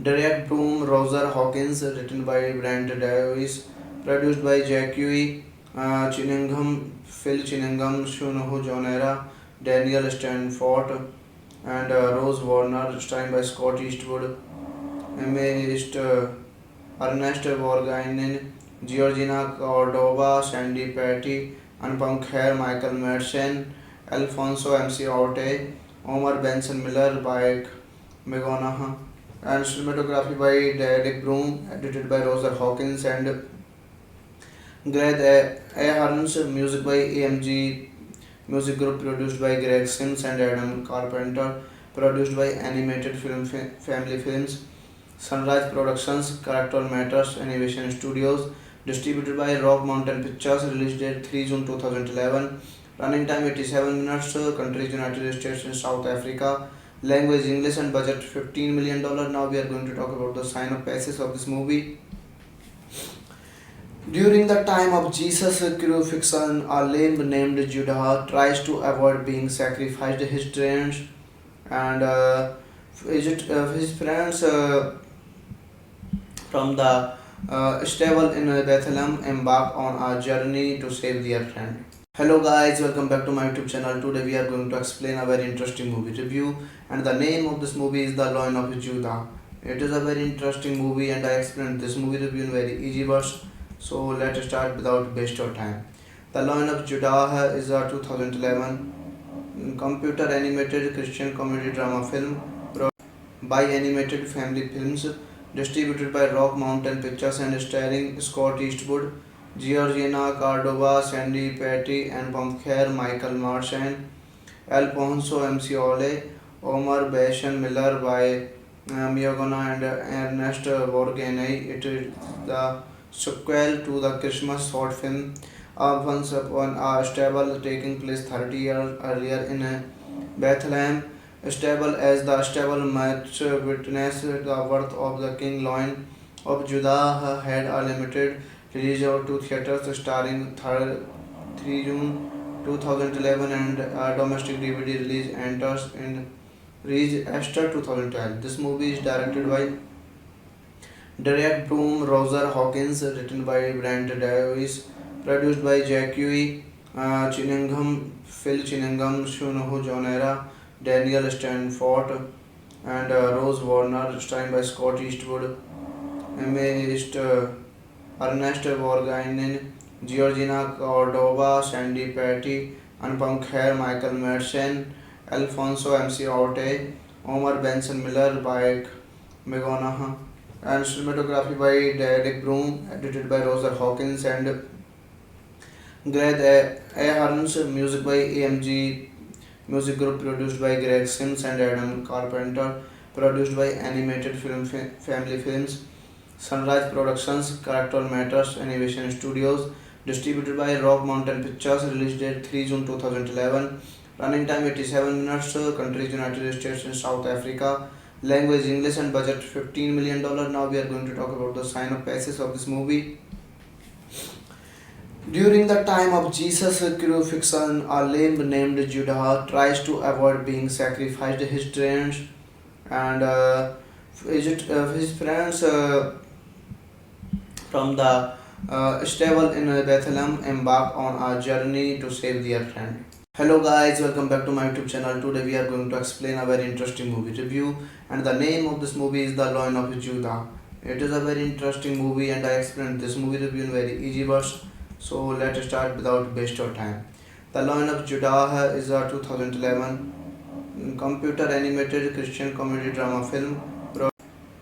Derek Broom, Roger Hawkins, written by Brent Davis, produced by Jackie Cunningham, Phil Cunningham, Shunoho Jonera, Daniel Stanford, and Rose Warner, starring by Scott Eastwood, Ernest Borgnine, Georgina Cordova, Sandy Patty, Anupam Kher, Michael Madsen, Alfonso MC Orte, Omar Benson Miller by Megonaha, and cinematography by Derek Broom, edited by Roger Hawkins and Greg Ahern's, music by AMG Music Group, produced by Greg Sims and Adam Carpenter, produced by Animated Film Family Films, Sunrise Productions, Character Matters Animation Studios, distributed by Rock Mountain Pictures, release date 3 June 2011, running time 87 minutes, countries United States and South Africa, language English and budget $15 million. Now we are going to talk about the synopsis of this movie. During the time of Jesus' crucifixion, a lamb named Judah tries to avoid being sacrificed. His friends and his friends from the stable in Bethlehem embark on a journey to save their friend. Hello guys, welcome back to my YouTube channel. Today we are going to explain a very interesting movie review, and the name of this movie is The Lion of Judah. It is a very interesting movie and I explained this movie review in very easy words. So let's start without waste of time. The Lion of Judah is a 2011 computer animated Christian comedy drama film by Animated Family Films, distributed by Rock Mountain Pictures and starring Scott Eastwood, Georgina Cordova, Sandy Patty, and Kher, Michael Madsen, Alfonso MC Ole, Omar Benson Miller by Miogana and Ernest Borgnine. It is the sequel to the Christmas short film Once Upon a Stable, taking place 30 years earlier in Bethlehem. Stable, as the stable might witness the birth of the King Lion of Judah, had a limited release out to theaters starring 3 June 2011 and a domestic DVD release enters in reached Esther 2012. This movie is directed by Derek Broom, Roger Hawkins, written by Brent Davis, produced by Jackie Cunningham, Phil Cunningham, Shunoho Jonera, Daniel Stanford, and Rose Warner, starring by Scott Eastwood, Ernest Borgnine, Georgina Cordova, Sandy Patty, Anupam Kher, Michael Madsen, Alfonso MC Orte, Omar Benson Miller by Megonaha, and cinematography by Derek Broom, edited by Roger Hawkins and Greg Ahern's, music by AMG Music Group, produced by Greg Sims and Adam Carpenter, produced by Animated Film Family Films, Sunrise Productions, Character Matters Animation Studios, distributed by Rock Mountain Pictures, release date 3 June 2011, running time 87 minutes, countries United States and South Africa, language English and budget $15 million. Now we are going to talk about the synopsis of this movie. During the time of Jesus' crucifixion, a lamb named Judah tries to avoid being sacrificed. His friends and his friends from the stable in Bethlehem embark on a journey to save their friend. Hello guys, welcome back to my YouTube channel. Today we are going to explain a very interesting movie review, and the name of this movie is The Lion of Judah. It is a very interesting movie and I explained this movie review in very easy words. So let's start without waste of time. The Lion of Judah is a 2011 computer animated Christian comedy drama film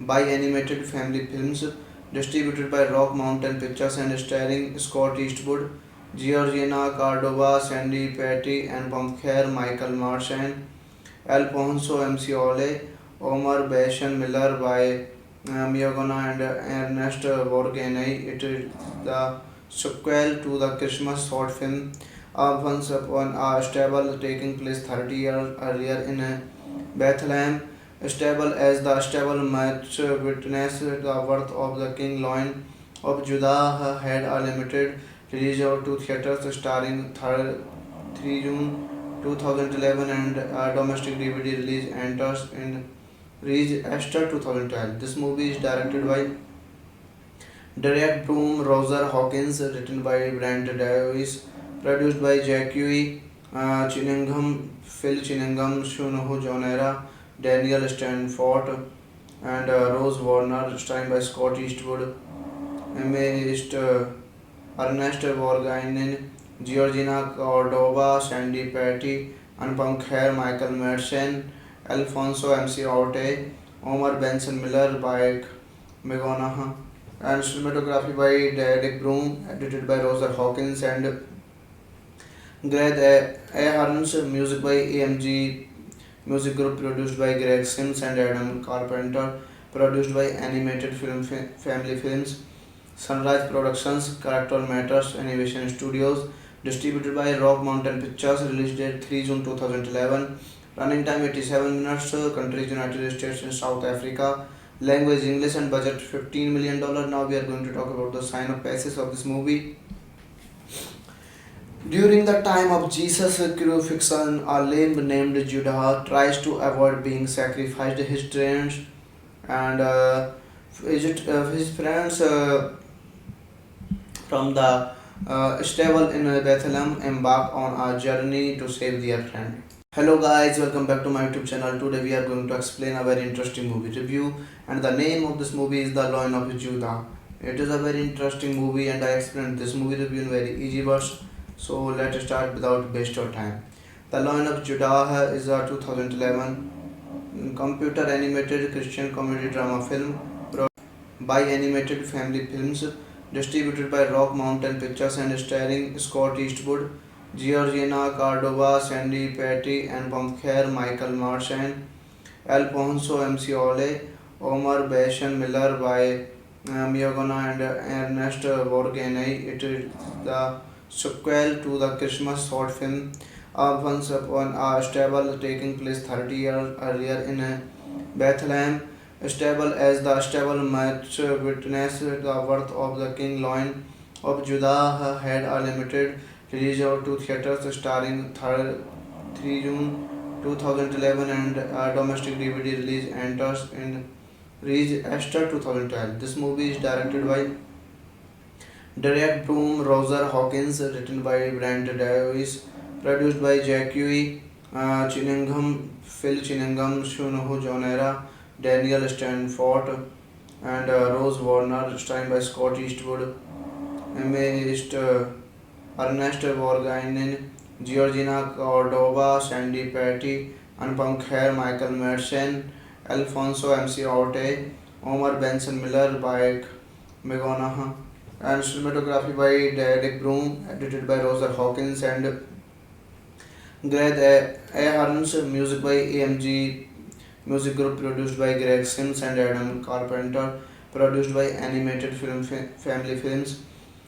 by Animated Family Films, distributed by Rock Mountain Pictures and starring Scott Eastwood, Georgina Cordova, Sandy Patty, and Kher, Michael Madsen, Alfonso MC Ole, Omar Benson Miller by Miogana and Ernest Borgnine. It is the sequel to the Christmas short film Once Upon a Stable, taking place 30 years earlier in Bethlehem. stable as the stable match witnessed the birth of the King Lion of Judah had a limited release out to theaters starring 3 June 2011 and a domestic DVD release enters in reached Esther 2012. This movie is directed by Derek Broom, Roger Hawkins, written by Brent Davis, produced by Jackie Cunningham, Phil Cunningham, Shunho Jonera, Daniel Stanford, and Rose Warner, starring by Scott Eastwood, Ernest Borgnine, Georgina Cordova, Sandy Patty, Anupam Kher, Michael Madsen, Alfonso MC Orte, Omar Benson Miller by Megona, and cinematography by Derek Broom, edited by Roger Hawkins and Greg Ahrens, music by AMG Music Group, produced by Greg Sims and Adam Carpenter, produced by Animated Film Family Films, Sunrise Productions, Character Matters Animation Studios, distributed by Rock Mountain Pictures, release date 3 June 2011, running time 87 minutes, countries United States and South Africa, language English and budget $15 million. Now we are going to talk about the synopsis of this movie. During the time of Jesus' crucifixion, a lamb named Judah tries to avoid being sacrificed. His friends and his friends from the stable in Bethlehem embark on a journey to save their friend. Hello guys, welcome back to my YouTube channel. Today we are going to explain a very interesting movie review, and the name of this movie is The Lion of Judah. It is a very interesting movie and I explained this movie review in very easy words. So let's start without waste of time. The Lion of Judah is a 2011 computer animated Christian comedy drama film by Animated Family Films, distributed by Rock Mountain Pictures and starring Scott Eastwood, Georgina Cordova, Sandy Patty, and Kher, Michael Madsen, Alfonso MC Ole, Omar Benson Miller by Miogana and Ernest Borgnine. It is the sequel to the Christmas short film Once Upon a Stable, taking place 30 years earlier in Bethlehem. Stable as the stable match witnessed the birth of the King Lion of Judah had a limited release out to theaters starring 3 June 2011 and a domestic DVD release enters in reached Esther 2012. This movie is directed by Derek Broom, Roger Hawkins, written by Brent Davis, produced by Jackie Cunningham, Phil Cunningham, Shunho Jonera, Daniel Stanford, and Rose Warner, starring by Scott Eastwood, Ernest Borgnine, Georgina Cordova, Sandy Patty, Anupam Kher, Michael Madsen, Alfonso MC Orte, Omar Benson Miller by Megona, and cinematography by Derek Broom, edited by Roger Hawkins and Greg Ahrens, music by AMG Music Group, produced by Greg Sims and Adam Carpenter, produced by Animated Film Family Films,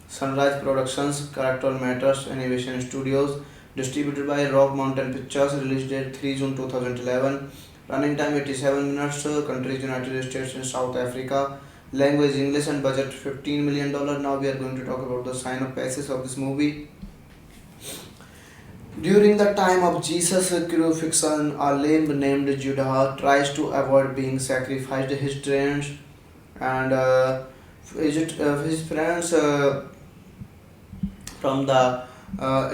Sunrise Productions, Character Matters Animation Studios, distributed by Rock Mountain Pictures, release date 3 June 2011, running time 87 minutes, countries United States and South Africa, language English and budget $15 million. Now we are going to talk about the synopsis of this movie. During the time of Jesus' crucifixion, a lamb named Judah tries to avoid being sacrificed. His friends and his friends from the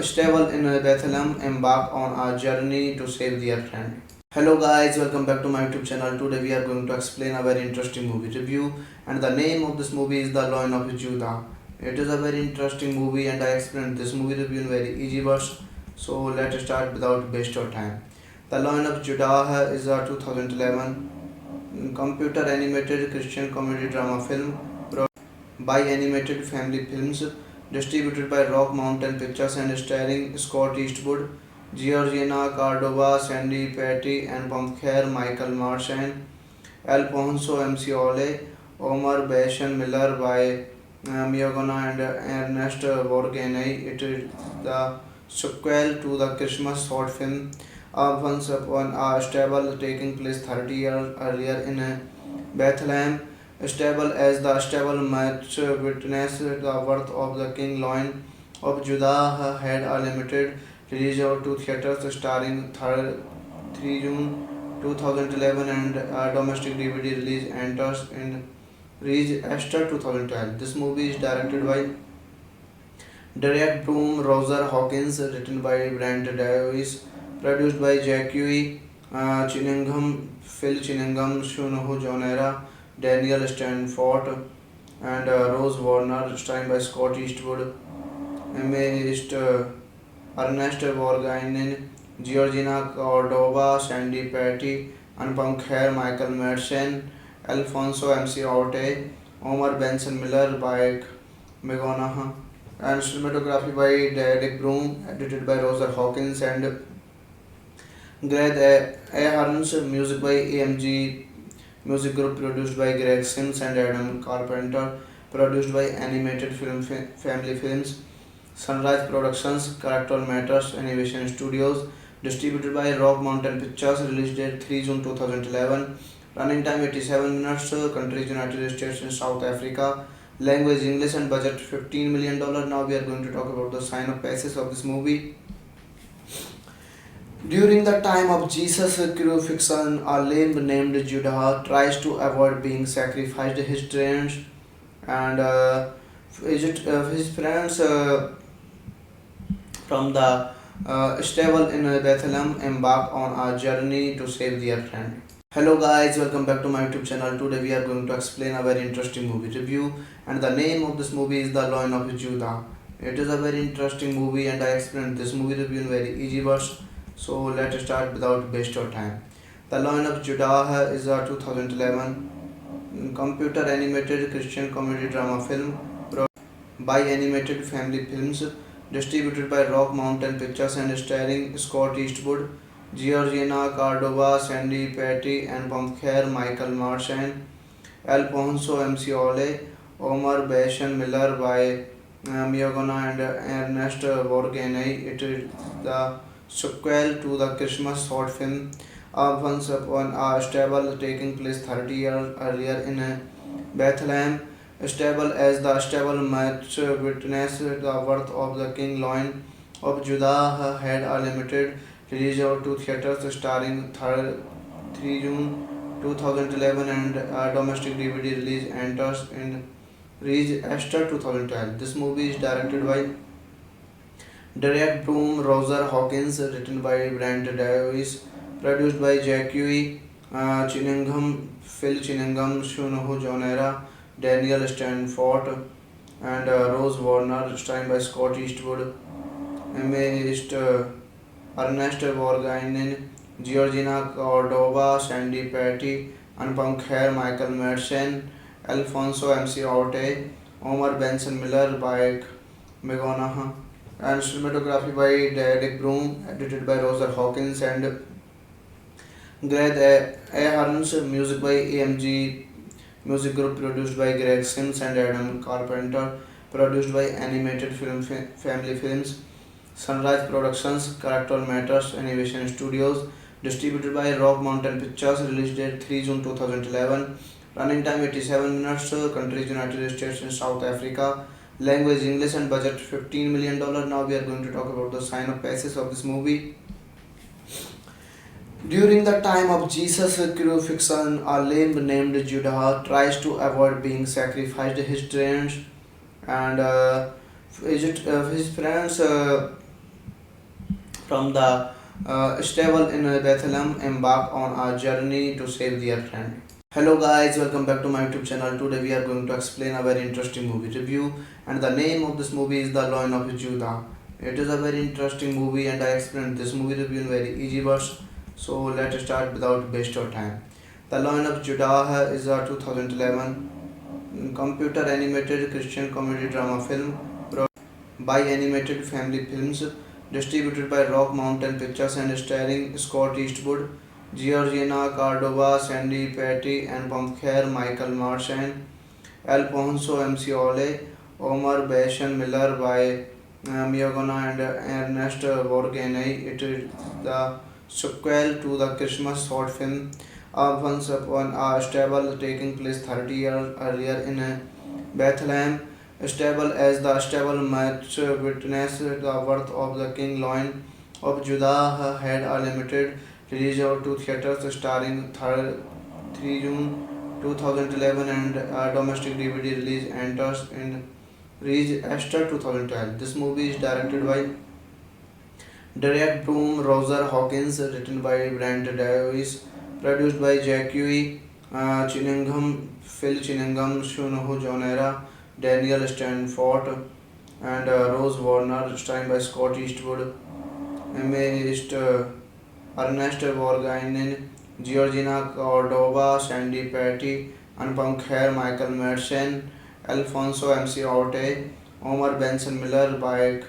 stable in Bethlehem embark on a journey to save their friend. Hello guys, welcome back to my YouTube channel. Today we are going to explain a very interesting movie review, and the name of this movie is The Lion of Judah. It is a very interesting movie and I explained this movie review in very easy words. So let's start without waste of time. The Lion of Judah is a 2011 computer animated Christian comedy drama film by Animated Family Films, distributed by Rock Mountain Pictures and starring Scott Eastwood, Georgina Cordova, Sandy Patty, and Kher, Michael Madsen, Alfonso MC Ole, Omar Benson Miller by Miogana and Ernest Borgnine. It is the sequel to the Christmas short film once upon a stable taking place 30 years earlier in Bethlehem. Stable as the stable match witnessed the birth of the King Lion of Judah had a limited release out to theaters starring 3 June 2011 and a domestic DVD release enters in reached Esther 2012. This movie is directed by Derek Broom, Roger Hawkins, written by Brent Davis, produced by Jackie Cunningham, Phil Cunningham, Shunoho Jonera, Daniel Stanford, and Rose Warner, starring by Scott Eastwood, Ernest Borgnine, Georgina Cordova, Sandy Patty, Anupam Kher, Michael Madsen, Alfonso MC Orte, Omar Benson Miller by Megona, and cinematography by Derek Broom, edited by Roger Hawkins and Greg Ahrens, music by AMG Music Group, produced by Greg Sims and Adam Carpenter, produced by Animated Film Family Films, Sunrise Productions, Character Matters Animation Studios, distributed by Rock Mountain Pictures, release date 3 June 2011, running time 87 minutes, countries United States and South Africa, language English and budget $15 million. Now we are going to talk about the synopsis of this movie. During the time of Jesus' crucifixion, a lamb named Judah tries to avoid being sacrificed. His parents and his parents from the stable in Bethlehem embark on a journey to save their friend. Hello guys, welcome back to my YouTube channel. Today we are going to explain a very interesting movie review, and the name of this movie is The Lion of Judah. It is a very interesting movie and I explained this movie review in very easy words. So let's start without waste of time. The Lion of Judah is a 2011 computer animated Christian comedy drama film by Animated Family Films, distributed by Rock Mountain Pictures and starring Scott Eastwood, Georgina Cordova, Sandy Patty, and Kher, Michael Madsen, Alfonso MC Ole, Omar Benson Miller by Miogana and Ernest Borgnine. It is the sequel to the Christmas short film Once Upon a Stable taking place 30 years earlier in Bethlehem. Stable as the stable match witnessed the birth of the King Lion of Judah had a limited release out to theaters starring 3 June 2011 and a domestic DVD release enters in reached Esther 2012. This movie is directed by Derek Broom, Roger Hawkins, written by Brent Davis, produced by Jackie Cunningham, Phil Cunningham, Shunoho Jonera, Daniel Stanford, and Rose Warner, starring by Scott Eastwood, Ernest Borgnine, Georgina Cordova, Sandy Patty, Anupam Kher, Michael Madsen, Alfonso MC Orte, Omar Benson Miller by Megona, and cinematography by Derek Broom, edited by Roger Hawkins and Greg Ahrens, music by AMG Music Group, produced by Greg Sims and Adam Carpenter, produced by Animated Film Family Films, Sunrise Productions, Character Matters Animation Studios, distributed by Rock Mountain Pictures, release date 3 June 2011, running time 87 minutes, countries United States and South Africa, language English and budget $15 million. Now we are going to talk about the synopsis of this movie. During the time of Jesus' crucifixion, a lamb named Judah tries to avoid being sacrificed. His parents and his parents from the stable in Bethlehem embark on a journey to save their friend. Hello guys, welcome back to my YouTube channel. Today we are going to explain a very interesting movie review, and the name of this movie is The Lion of Judah. It is a very interesting movie and I explained this movie review in very easy words. So let's start without waste of time. The Lion of Judah is a 2011 computer animated Christian comedy drama film by Animated Family Films, distributed by Rock Mountain Pictures and starring Scott Eastwood, Georgina Cordova, Sandy Patty, and Kher, Michael Madsen, Alfonso MC Ole, Omar Benson Miller by Miogana and Ernest Borgnine. It is the sequel to the Christmas short film Once Upon a Stable, taking place 30 years earlier in Bethlehem. Stable as the stable match witnessed the birth of the King Lion of Judah had a limited release out to theaters starring 3 June 2011 and a domestic DVD release enters in reached Esther 2012. This movie is directed by Derek Broom, Roger Hawkins, written by Brent Davis, produced by Jackie Cunningham, Phil Cunningham, Shunoho Jonera, Daniel Stanford, and Rose Warner, starring by Scott Eastwood, Ernest Borgnine, Georgina Cordova, Sandy Patty, Anupam Kher, Michael Madsen, Alfonso MC Orte, Omar Benson Miller by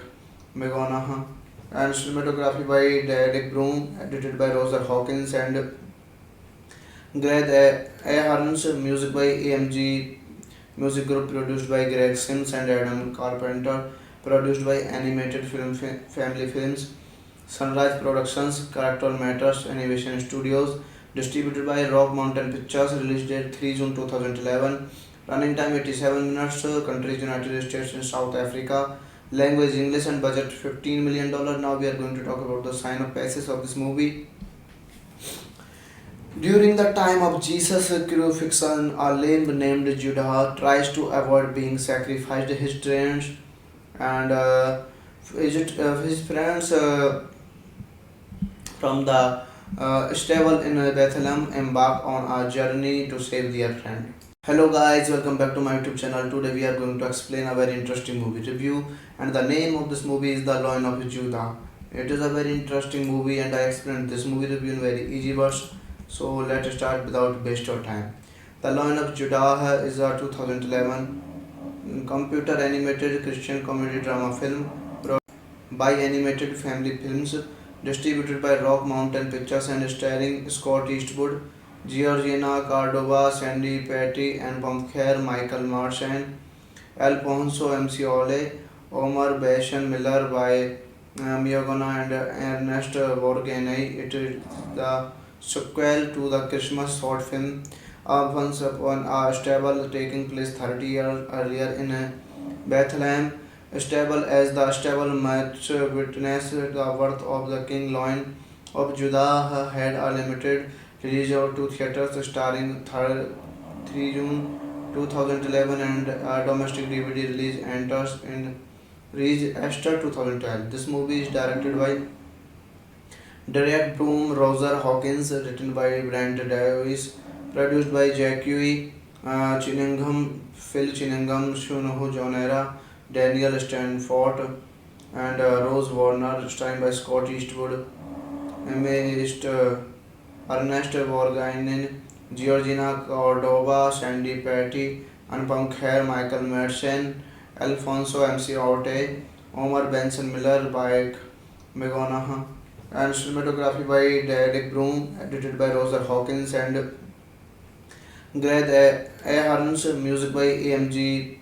Megonaha, and cinematography by Derek Broom, edited by Roger Hawkins and Greg Ahrens, music by AMG Music Group, produced by Greg Sims and Adam Carpenter, produced by Animated Film Family Films, Sunrise Productions, Character Matters Animation Studios, distributed by Rock Mountain Pictures, release date 3 June 2011, running time 87 minutes, countries United States and South Africa, language English and budget $15 million. Now we are going to talk about the synopsis of this movie. During the time of Jesus' crucifixion, a lamb named Judah tries to avoid being sacrificed. His friends and his friends from the stable in Bethlehem embark on a journey to save their friend. Hello guys, welcome back to my YouTube channel. Today we are going to explain a very interesting movie review, and the name of this movie is The Lion of Judah. It is a very interesting movie and I explained this movie review in very easy words. So let's start without waste of time. The Lion of Judah is a 2011 computer animated Christian comedy drama film by Animated Family Films, distributed by Rock Mountain Pictures and starring Scott Eastwood, Georgina Cordova, Sandy Patty, and Kher, Michael Madsen, Alfonso MC Ole, Omar Benson Miller by Miogana and Ernest Borgnine. It is the sequel to the Christmas short film Once Upon a Stable, taking place 30 years earlier in Bethlehem. Stable as the stable match witnessed the birth of the King Lion of Judah had a limited release out to theaters starring 3 June 2011 and a domestic DVD release enters in reached Esther 2012. This movie is directed by Derek Broom, Roger Hawkins, written by Brent Davis, produced by Jackie Cunningham, Phil Cunningham, Shunoho Jonera, Daniel Stanford, and Rose Warner, starring by Scott Eastwood, Ernest Borgnine, Georgina Cordova, Sandy Patty, Anupam Kher, Michael Madsen, Alfonso MC Orte, Omar Benson Miller by Megonaha, and cinematography by Derek Broom, edited by Roger Hawkins and Greg Ahrens, music by AMG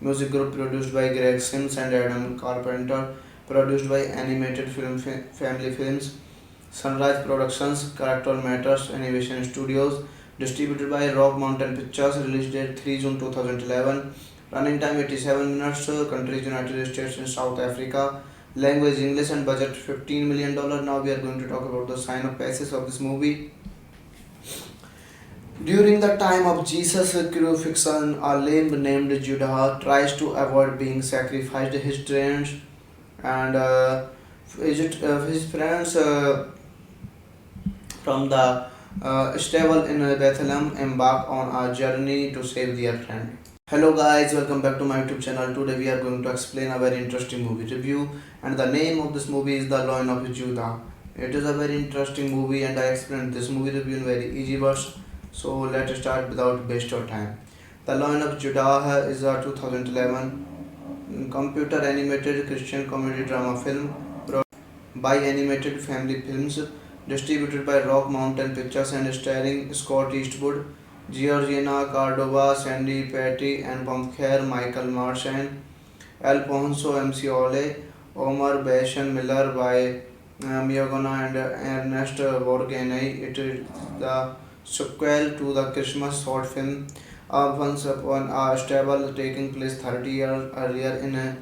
Music Group, produced by Greg Sims and Adam Carpenter, produced by Animated Film Family Films, Sunrise Productions, Character Matters Animation Studios, distributed by Rock Mountain Pictures, release date 3 June 2011, running time 87 minutes, countries United States and South Africa, language English and budget $15 million. Now we are going to talk about the synopsis of this movie. During the time of Jesus' crucifixion, a lamb named Judah tries to avoid being sacrificed. His friends and his friends from the stable in Bethlehem embark on a journey to save their friend. Hello guys, welcome back to my YouTube channel. Today we are going to explain a very interesting movie review, and the name of this movie is The Lion of Judah. It is a very interesting movie and I explained this movie review in very easy words. So let's start without waste of time. The Lion of Judah is a 2011 computer animated Christian comedy drama film by Animated Family Films, distributed by Rock Mountain Pictures and starring Scott Eastwood, Georgina Cordova, Sandy Patty, and Kher, Michael Madsen, Alfonso MC Ole, Omar Benson Miller by Miagona and Ernest Borgnine. It is the sequel to the Christmas short film Once Upon a Stable, taking place 30 years earlier in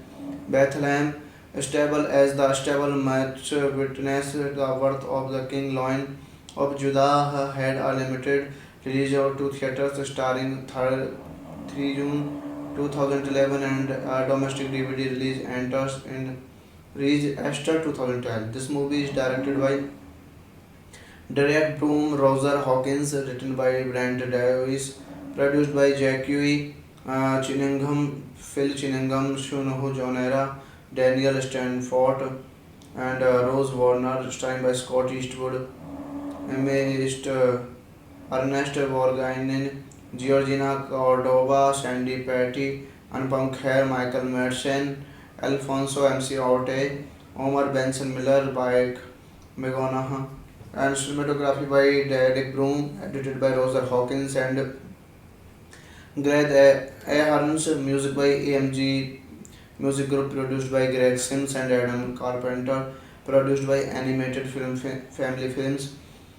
Bethlehem. Stable as the stable much witnessed the birth of the King Lion of Judah had a limited release out to theaters starring 3 June 2011 and a domestic DVD release enters in reached Esther 2012. This movie is directed by Derek Broom, Roger Hawkins, written by Brent Davis, produced by Jackie Chinningham, Phil Chinningham, Shunoho Jonera, Daniel Stanford, and Rose Warner, starring by Scott Eastwood, Ernest Borgnine, Georgina Cordova, Sandy Patty, Anupam Kher, Michael Madsen, Alfonso MC Orte, Omar Benson Miller by Megona, and cinematography by Derek Broom, edited by Roger Hawkins and Greg Ahrens, music by AMG Music Group, produced by Greg Sims and Adam Carpenter, produced by Animated Film Family Films,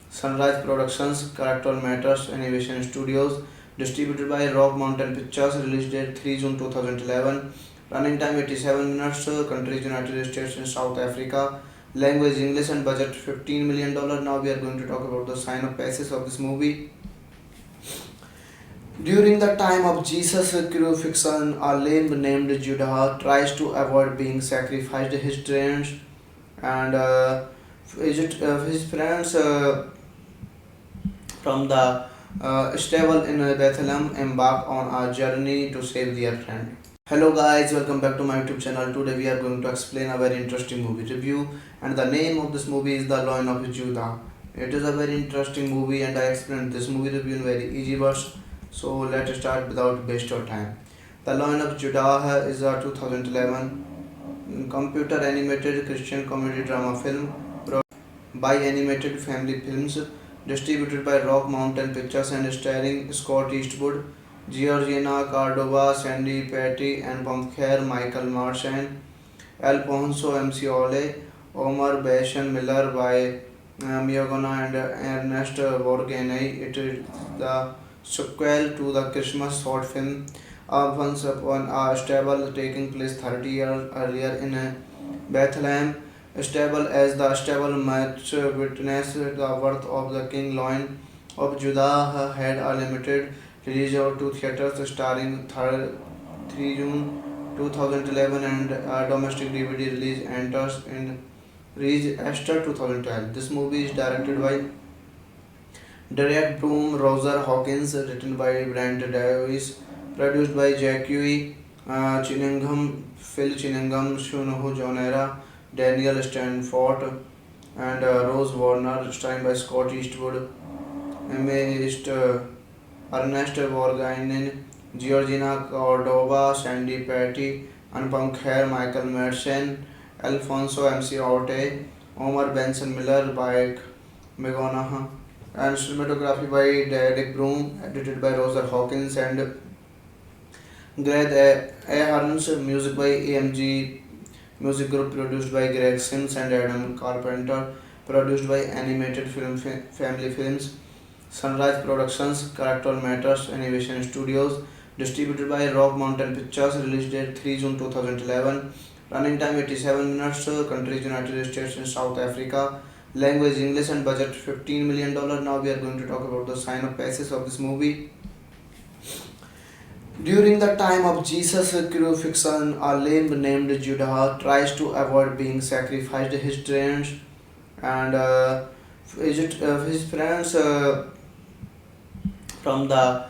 Sunrise Productions, Character Matters Animation Studios, distributed by Rock Mountain Pictures, release date 3 June 2011, running time 87 minutes, countries United States and South Africa, language English and budget $15 million. Now we are going to talk about the synopsis of this movie. During the time of Jesus' crucifixion, a lamb named Judah tries to avoid being sacrificed. His parents and his parents from the stable in Bethlehem embark on a journey to save their friend. Hello guys, welcome back to my YouTube channel. Today we are going to explain a very interesting movie review, and the name of this movie is The Lion of Judah. It is a very interesting movie and I explained this movie review in very easy words. So let's start without waste of time. The Lion of Judah is a 2011 computer animated Christian comedy drama film by Animated Family Films, distributed by Rock Mountain Pictures and starring Scott Eastwood, Georgina Cordova, Sandy Patty, and Pamkher, Michael Marsan, Alfonso MC Ole, Omar Benson Miller by Miagona and Ernest Borgnine. It is the sequel to the Christmas short film Once Upon a Stable, taking place 30 years earlier in Bethlehem. Stable as the stable much witnessed the birth of the King Lion of Judah had a limited release out to theaters starring 3 June 2011 and a domestic DVD release enters in reached Esther 2012. This movie is directed by Derek Broom, Roger Hawkins, written by Brent Davis, produced by Jackie Chinningham, Phil Chinningham, Shunoho Jonera, Daniel Stanford, and Rose Warner, starring by Scott Eastwood, Ernest Borgnine, Georgina Cordova, Sandy Patty, Anupam Kher, Michael Madsen, Alfonso MC Orte, Omar Benson Miller by Megona, and cinematography by Derek Broom, edited by Roger Hawkins and Greg Ahrens, music by AMG Music Group, produced by Greg Sims and Adam Carpenter, produced by Animated Film Family Films, Sunrise Productions, Character Matters Animation Studios, distributed by Rock Mountain Pictures, release date 3 June 2011, running time 87 minutes, countries United States and South Africa, language English and budget $15 million. Now we are going to talk about the synopsis of this movie. During the time of Jesus' crucifixion, a lamb named Judah tries to avoid being sacrificed. His parents and his parents from the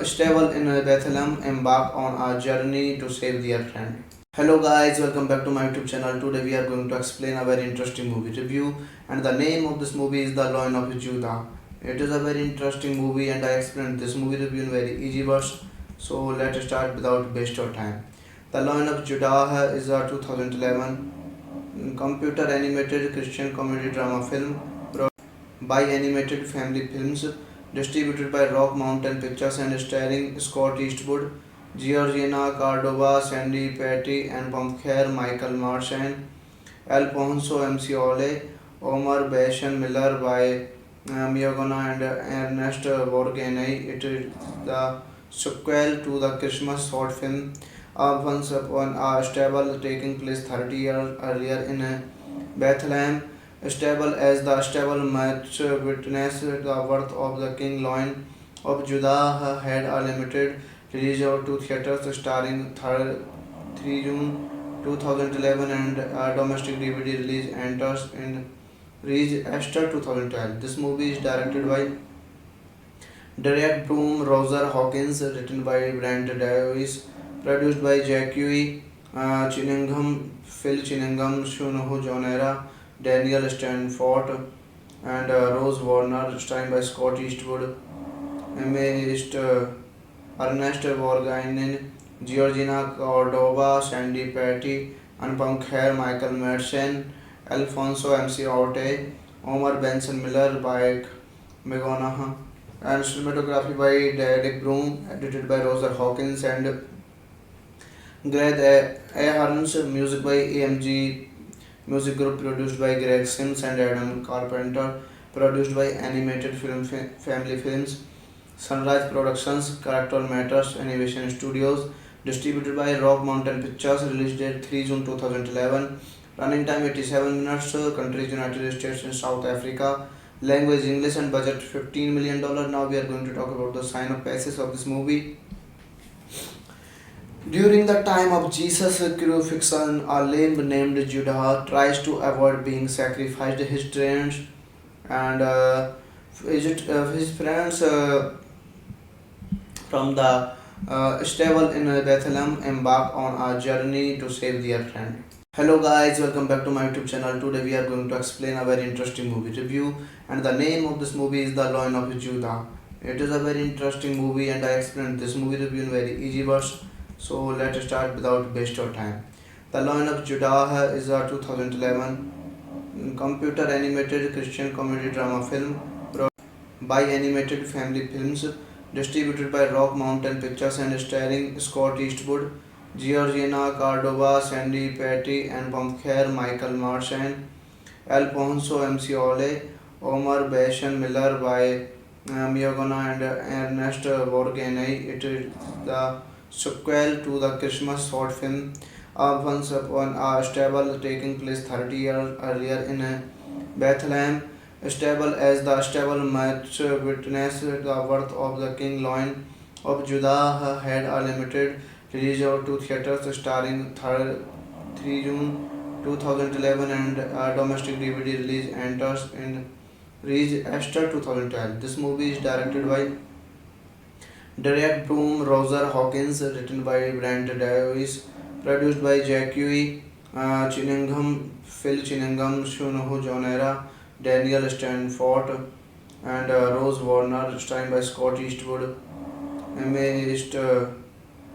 stable in Bethlehem embark on a journey to save their friend. Hello guys, welcome back to my YouTube channel. Today we are going to explain a very interesting movie review, and the name of this movie is The Lion of Judah. It is a very interesting movie and I explained this movie review in very easy words. So let's start without waste of time. The Lion of Judah is a 2011 computer animated Christian comedy drama film by Animated Family Films, distributed by Rock Mountain Pictures and starring Scott Eastwood, Georgina Cordova, Sandy Patty, and Pamkher, Michael Marsan, Alfonso MC Ole, Omar Bashan Miller by Miyagona and Ernest Borgnine. It is the sequel to the Christmas short film Once Upon a Stable, taking place 30 years earlier in Bethlehem. Stable as the stable match witnessed the birth of the King Lion of Judah had a limited release out to theaters starring 3 June 2011 and a domestic DVD release enters in reached Esther 2012. This movie is directed by Derek Broom, Roger Hawkins, written by Brent Davis, produced by Jackie Cunningham, Phil Cunningham, Shunoho Jonera, Daniel Stanford, and Rose Warner, starring by Scott Eastwood, Ernest Borgnine, Georgina Cordova, Sandy Patty, Anupam Kher, Michael Madsen, Alfonso MC Orte, Omar Benson Miller by Megonaha, and cinematography by Derek Broom, edited by Roger Hawkins and Greg Ahrens, music by AMG Music Group, produced by Greg Sims and Adam Carpenter, produced by Animated Film Family Films, Sunrise Productions, Character Matters Animation Studios, distributed by Rock Mountain Pictures, release date 3 June 2011, running time 87 minutes, countries United States and South Africa, language English and budget $15 million. Now we are going to talk about the synopsis of this movie. During the time of Jesus' crucifixion, a lamb named Judah tries to avoid being sacrificed. His friends and his friends from the stable in Bethlehem embark on a journey to save their friend. Hello guys, welcome back to my YouTube channel. Today we are going to explain a very interesting movie review, and the name of this movie is The Lion of Judah. It is a very interesting movie and I explained this movie review in very easy words. So let's start without waste of time. The Lion of Judah is a 2011 computer animated Christian comedy drama film by Animated Family Films, distributed by Rock Mountain Pictures and starring Scott Eastwood, Georgina Cordova, Sandy Patty, and Pamkher, Michael Marsan, Alfonso MC Ole, Omar Bashan Miller by Miyagona and Ernest Borgnine. It is the sequel to the Christmas short film Once Upon a Stable, taking place 30 years earlier in Bethlehem. Stable as the stable match witnessed the birth of the King Lion of Judah had a limited release out to theaters starring 3 June 2011 and a domestic DVD release enters in reached Esther 2012. This movie is directed by Derek Broom, Roger Hawkins, written by Brent Davis, produced by Jackie Cunningham, Phil Cunningham, Shunoho Jonera, Daniel Stanford, and Rose Warner, starring by Scott Eastwood,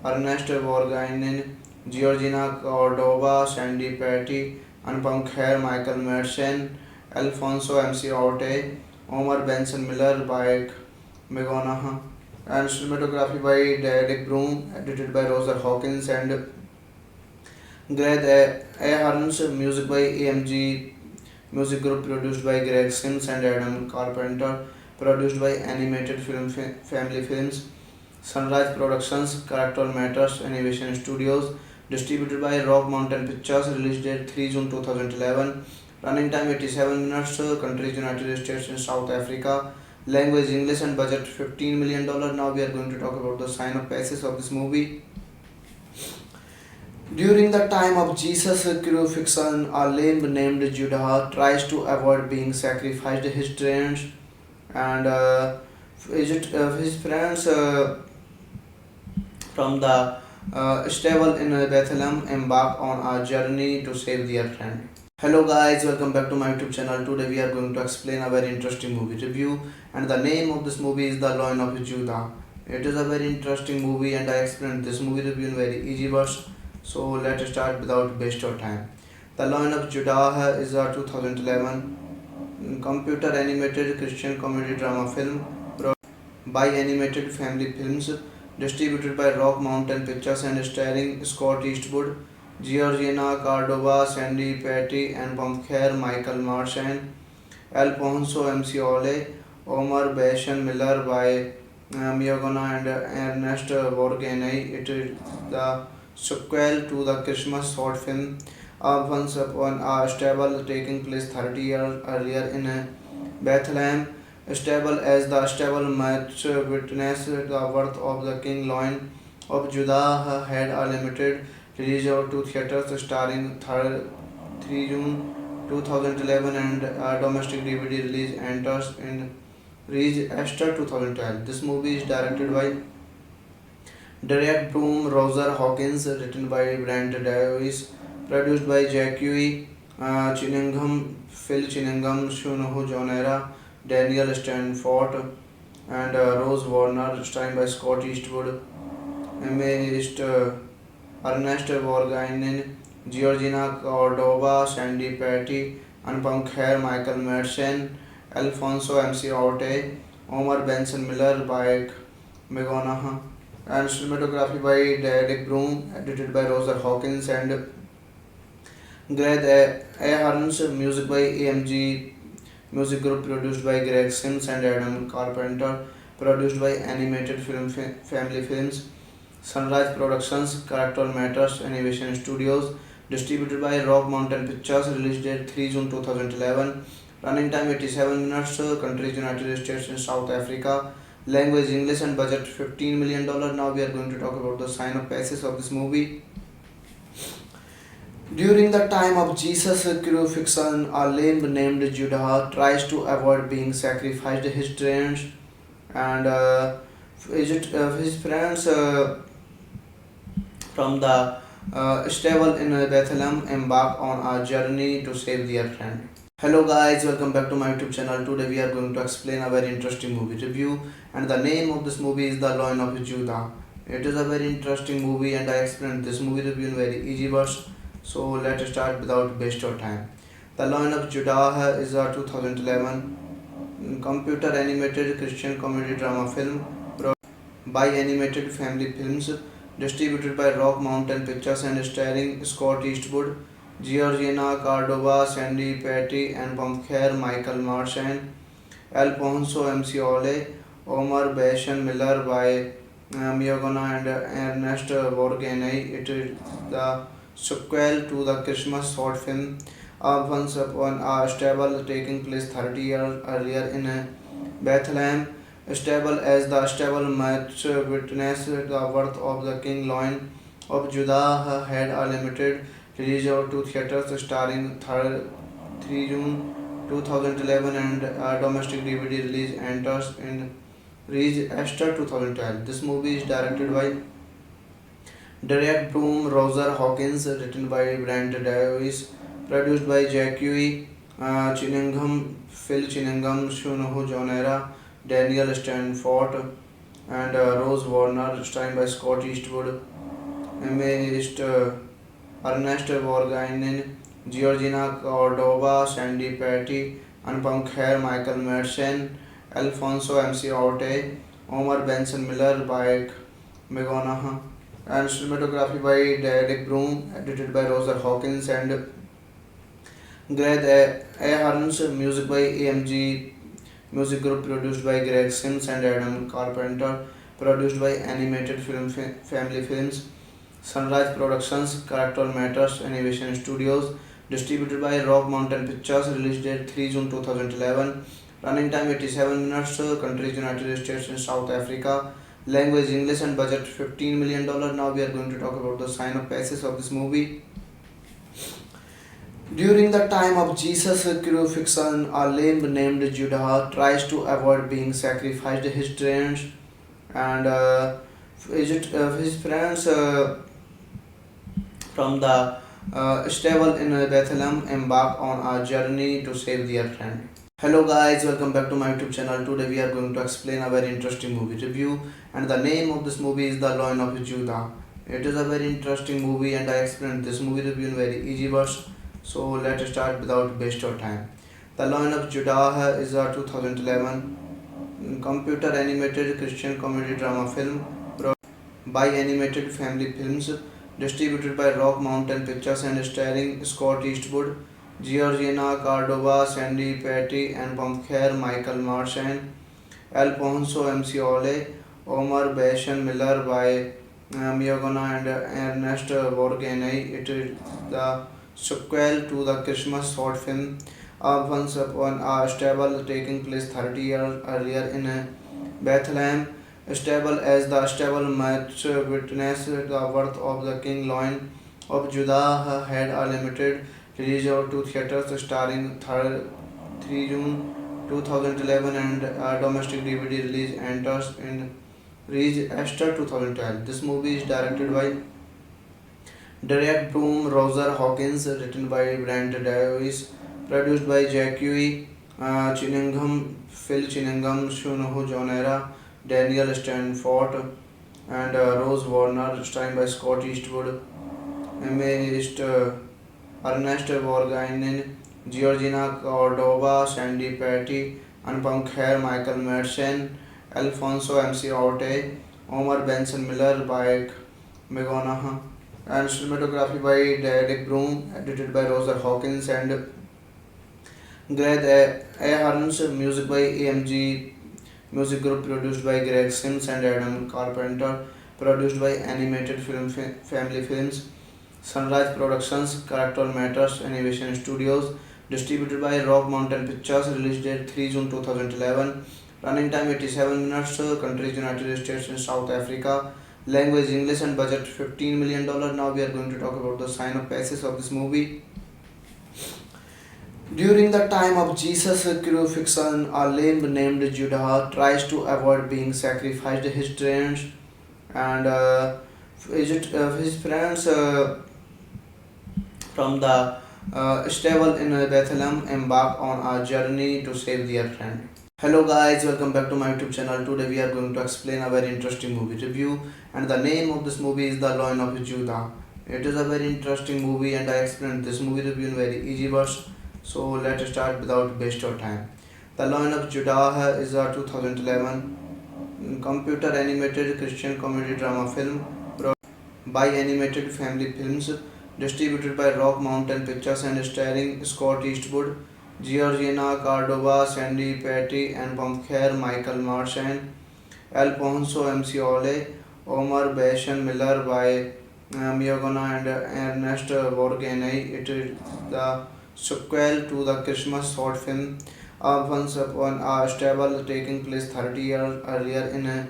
Ernest Borgnine, Georgina Cordova, Sandy Patty, Anupam Kher, Michael Madsen, Alfonso MC Orte, Omar Benson Miller by Megonaha, and cinematography by Derek Broom, edited by Roger Hawkins and Greg Ahrens, music by AMG Music Group, produced by Greg Sims and Adam Carpenter, produced by Animated Film Family Films, Sunrise Productions, Character Matters Animation Studios, distributed by Rock Mountain Pictures, release date 3 June 2011, running time 87 minutes, countries United States and South Africa, language English and budget $15 million. Now we are going to talk about the synopsis of this movie. During the time of Jesus' crucifixion, a lamb named Judah tries to avoid being sacrificed. His friends and his friends from the stable in Bethlehem embark on a journey to save their friend. Hello guys, welcome back to my YouTube channel. Today we are going to explain a very interesting movie review, and the name of this movie is The Lion of Judah. It is a very interesting movie and I explained this movie review in very easy words. So let's start without waste of time. The Lion of Judah is a 2011 computer animated Christian comedy drama film by Animated Family Films, distributed by Rock Mountain Pictures and starring Scott Eastwood, Georgina Cordova, Sandy Patty, and Pamkher Michael Marchand, Alfonso Ole, Omar Bashan Miller by Miagona and Ernest Borgnine. It is the sequel to the Christmas short film Once Upon a Stable taking place 30 years earlier in Bethlehem. Stable as the stable match witnessed the birth of the King Lion of Judah had a limited release out to theaters starring 3 June 2011 and a domestic DVD release enters in reached Esther 2012. This movie is directed by Derek Broom, Roger Hawkins, written by Brent Davis, produced by Jackie Chinningham, Phil Chinningham, Shunoho Jonera, Daniel Stanford, and Rose Warner, starring by Scott Eastwood, Ernest Borgnine, Georgina Cordova, Sandy Patty, Anupam Kher, Michael Madsen, Alfonso Orte, Omar Benson Miller by Megona, and cinematography by Derek Broom, edited by Roger Hawkins and Greg Ahrens, music by AMG Music Group, produced by Greg Sims and Adam Carpenter, produced by Animated Family Films, Sunrise Productions, Character Matters Animation Studios, distributed by Rock Mountain Pictures, release date 3 June 2011, running time 87 minutes, countries United States and South Africa, language English and budget $15 million. Now we are going to talk about the synopsis of this movie. During the time of Jesus' crucifixion, a lamb named Judah tries to avoid being sacrificed. His friends and his friends from the stable in Bethlehem embark on a journey to save their friend. Hello guys, welcome back to my YouTube channel. Today we are going to explain a very interesting movie review, and the name of this movie is The Lion of Judah. It is a very interesting movie and I explained this movie review in very easy words. So let's start without waste of time. The Lion of Judah is a 2011 computer animated Christian comedy drama film by Animated Family Films, distributed by Rock Mountain Pictures and starring Scott Eastwood, Georgina Cordova, Sandy Patty, and Pamkher Michael Marchand, Alfonso Ole, Omar Bashan Miller by Miagona and Ernest Borgnine. It is the sequel to the Christmas short film Once Upon a Stable taking place 30 years earlier in Bethlehem. Stable as the stable match witnessed the birth of the King Lion of Judah had a limited release out to theaters starring 3 June 2011 and a domestic DVD release enters in reached Esther 2012. This movie is directed by Derek Broom, Roger Hawkins, written by Brent Davis, produced by Jackie Chinningham, Phil Chinningham, Shunoho Jonera, Daniel Stanford, and Rose Warner, starring by Scott Eastwood, Ernest Borgnine, Georgina Cordova, Sandy Patty, Anupam Kher, Michael Madsen, Alfonso Orte, Omar Benson Miller by Megona, and cinematography by Derek Broom, edited by Roger Hawkins and Greg Ahrens, music by AMG Music Group, produced by Greg Sims and Adam Carpenter, produced by Animated Family Films, Sunrise Productions, Character Matters Animation Studios, distributed by Rock Mountain Pictures, release date 3 June 2011, running time 87 minutes, countries United States and South Africa, language English and budget $15 million. Now we are going to talk about the synopsis of this movie. During the time of Jesus' crucifixion, a lamb named Judah tries to avoid being sacrificed. His friends and his friends from the stable in Bethlehem embark on a journey to save their friend. Hello guys, welcome back to my YouTube channel. Today we are going to explain a very interesting movie review, and the name of this movie is The Lion of Judah. It is a very interesting movie and I explained this movie review in very easy words. So let's start without waste of time. The Lion of Judah is a 2011 computer animated Christian comedy drama film by Animated Family Films, distributed by Rock Mountain Pictures and starring Scott Eastwood, Georgina Cordova, Sandy Patty, and Pamkher Michael Marchand, Alfonso Mciole, Omar Bashan Miller by Miogana and Ernest Borgnine. It is the sequel to the Christmas short film Once Upon a Stable taking place 30 years earlier in Bethlehem. Stable as the stable match witnessed the birth of the King Lion of Judah had a limited release to theaters starring 3 June 2011 and a domestic DVD release enters in release Esther 2012. This movie is directed by Derek Broom, Roger Hawkins, written by Brent Davis, produced by Jackie Cunningham, Phil Cunningham, Shunho Jonera, Daniel Stanford, and Rose Warner, starring by Scott Eastwood, Ernest Borgnine, Georgina Cordova, Sandy Patty, Anupam Kher, Michael Madsen, Alfonso Mciorte, Omar Benson Miller by Megonaha, and cinematography by Derek Broom, edited by Roger Hawkins and Greg Ahern's, music by AMG Music Group, produced by Greg Sims and Adam Carpenter, produced by Animated Film Family Films, Sunrise Productions, Character Matters Animation Studios, distributed by Rock Mountain Pictures, release date 3 June 2011, running time 87 minutes, countries United States and South Africa, language English and budget $15 million. Now we are going to talk about the synopsis of this movie. During the time of Jesus' crucifixion, a lamb named Judah tries to avoid being sacrificed. His parents and his parents from the stable in Bethlehem embark on a journey to save their friend. Hello guys, welcome back to my YouTube channel. Today we are going to explain a very interesting movie review, and the name of this movie is The Lion of Judah. It is a very interesting movie and I explained this movie review in very easy words. So let's start without waste of time. The Lion of Judah is a 2011 computer animated Christian comedy drama film by Animated Family Films, distributed by Rock Mountain Pictures and starring Scott Eastwood, Georgina Cordova, Sandy Patty, and Pamkher Michael Marchand, Alfonso Mciole, Omar Bashan Miller by Miogana and Ernest Borgnine. It is the sequel to the Christmas short film Once Upon a Stable taking place 30 years earlier in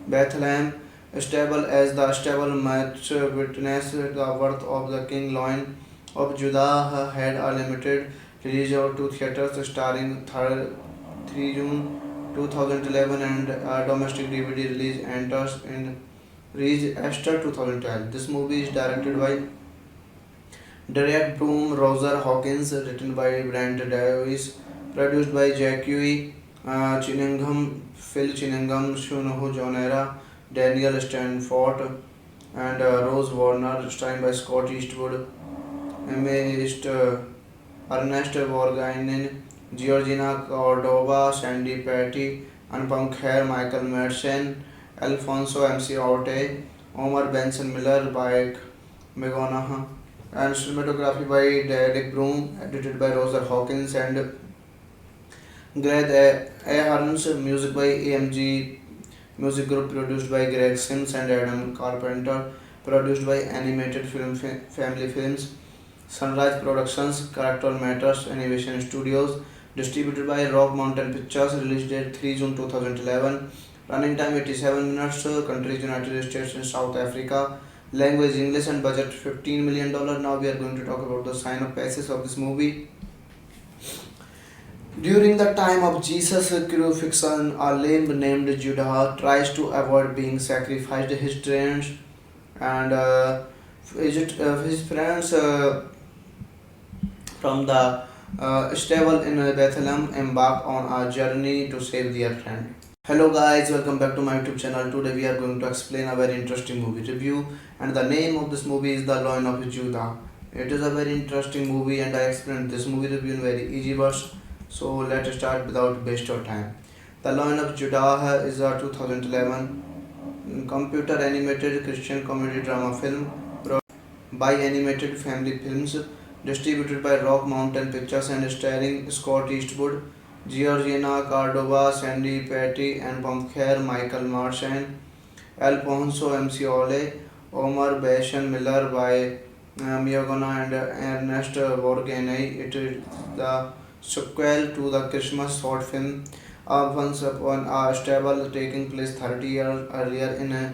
Bethlehem. Stable as the stable match witnessed the birth of the King Lion of Judah had a limited release to theaters starring 3 June 2011 and a domestic DVD release enters in release Esther 2012. This movie is directed by Derek Broom, Roger Hawkins, written by Brent Davis, produced by Jackie Cunningham, Phil Cunningham, Shunho Jonera, Daniel Stanford, and Rose Warner, starring by Scott Eastwood, Ernest Borgnine, Georgina Cordova, Sandy Patty, Anupam Kher, Michael Madsen, Alfonso Mciorte, Omar Benson Miller by Megonaha, and cinematography by Derek Broom, edited by Roger Hawkins and Greg Ahern's, music by AMG Music Group, produced by Greg Sims and Adam Carpenter, produced by Animated Film Family Films, Sunrise Productions, Character Matters Animation Studios, distributed by Rock Mountain Pictures, release date 3 June 2011, running time 87 minutes, countries United States and South Africa, language English and budget $15 million. Now we are going to talk about the synopsis of this movie. During the time of Jesus' crucifixion, a lamb named Judah tries to avoid being sacrificed. His parents and his parents from the stable in Bethlehem embark on a journey to save their friend. Hello guys, welcome back to my YouTube channel. Today we are going to explain a very interesting movie review, and the name of this movie is The Lion of Judah. It is a very interesting movie and I explained this movie review in very easy words. So let's start without waste of time. The Lion of Judah is a 2011 computer animated Christian comedy drama film by Animated Family Films, distributed by Rock Mountain Pictures and starring Scott Eastwood, Georgina Cordova, Sandy Patty, and Pamkher Michael Marchand, Alfonso Ole, Omar Bashan Miller by Miagona and Ernest Borgnine. It is the sequel to the Christmas short film Once Upon a Stable, taking place 30 years earlier in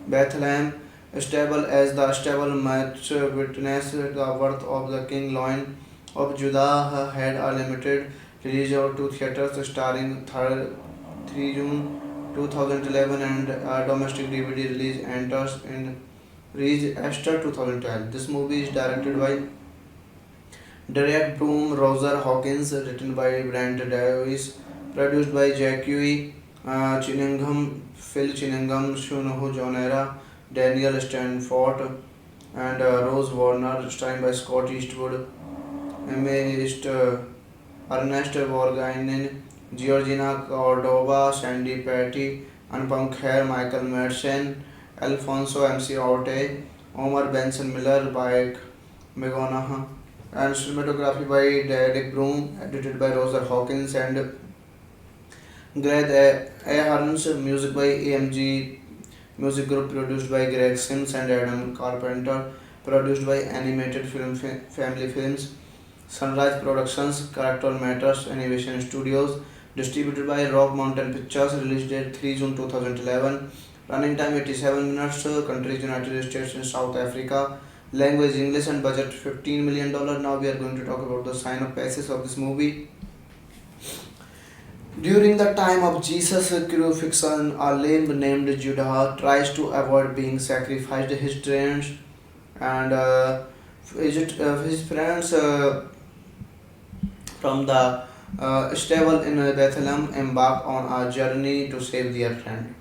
Bethlehem. Stable as the stable match witnessed the birth of the King Lion of Judah had a limited release out to theaters starring 3 June 2011 and a domestic DVD release enters in release Esther 2012. This movie is directed by Derek Broom, Roger Hawkins, written by Brent Davis, produced by Jackie Chinningham, Phil Chinningham, Shunoho Jonera, Daniel Stanford, and Rose Warner, starring by Scott Eastwood, Ernest Borgnine, Georgina Cordova, Sandy Patty, Anupam Kher, Michael Madsen, Alfonso Orte, Omar Benson Miller by Megonaha, and cinematography by Derek Broom, edited by Roger Hawkins and Greg Ahrens, music by AMG Music Group, produced by Greg Sims and Adam Carpenter, produced by Animated Family Films, Sunrise Productions, Character Matters Animation Studios, distributed by Rock Mountain Pictures, release date 3 June 2011, running time 87 minutes, countries United States and South Africa, language English and budget $15 million. Now we are going to talk about the synopsis of this movie. During the time of Jesus' crucifixion, a lamb named Judah tries to avoid being sacrificed. His friends and his friends from the stable in Bethlehem embark on a journey to save their friend.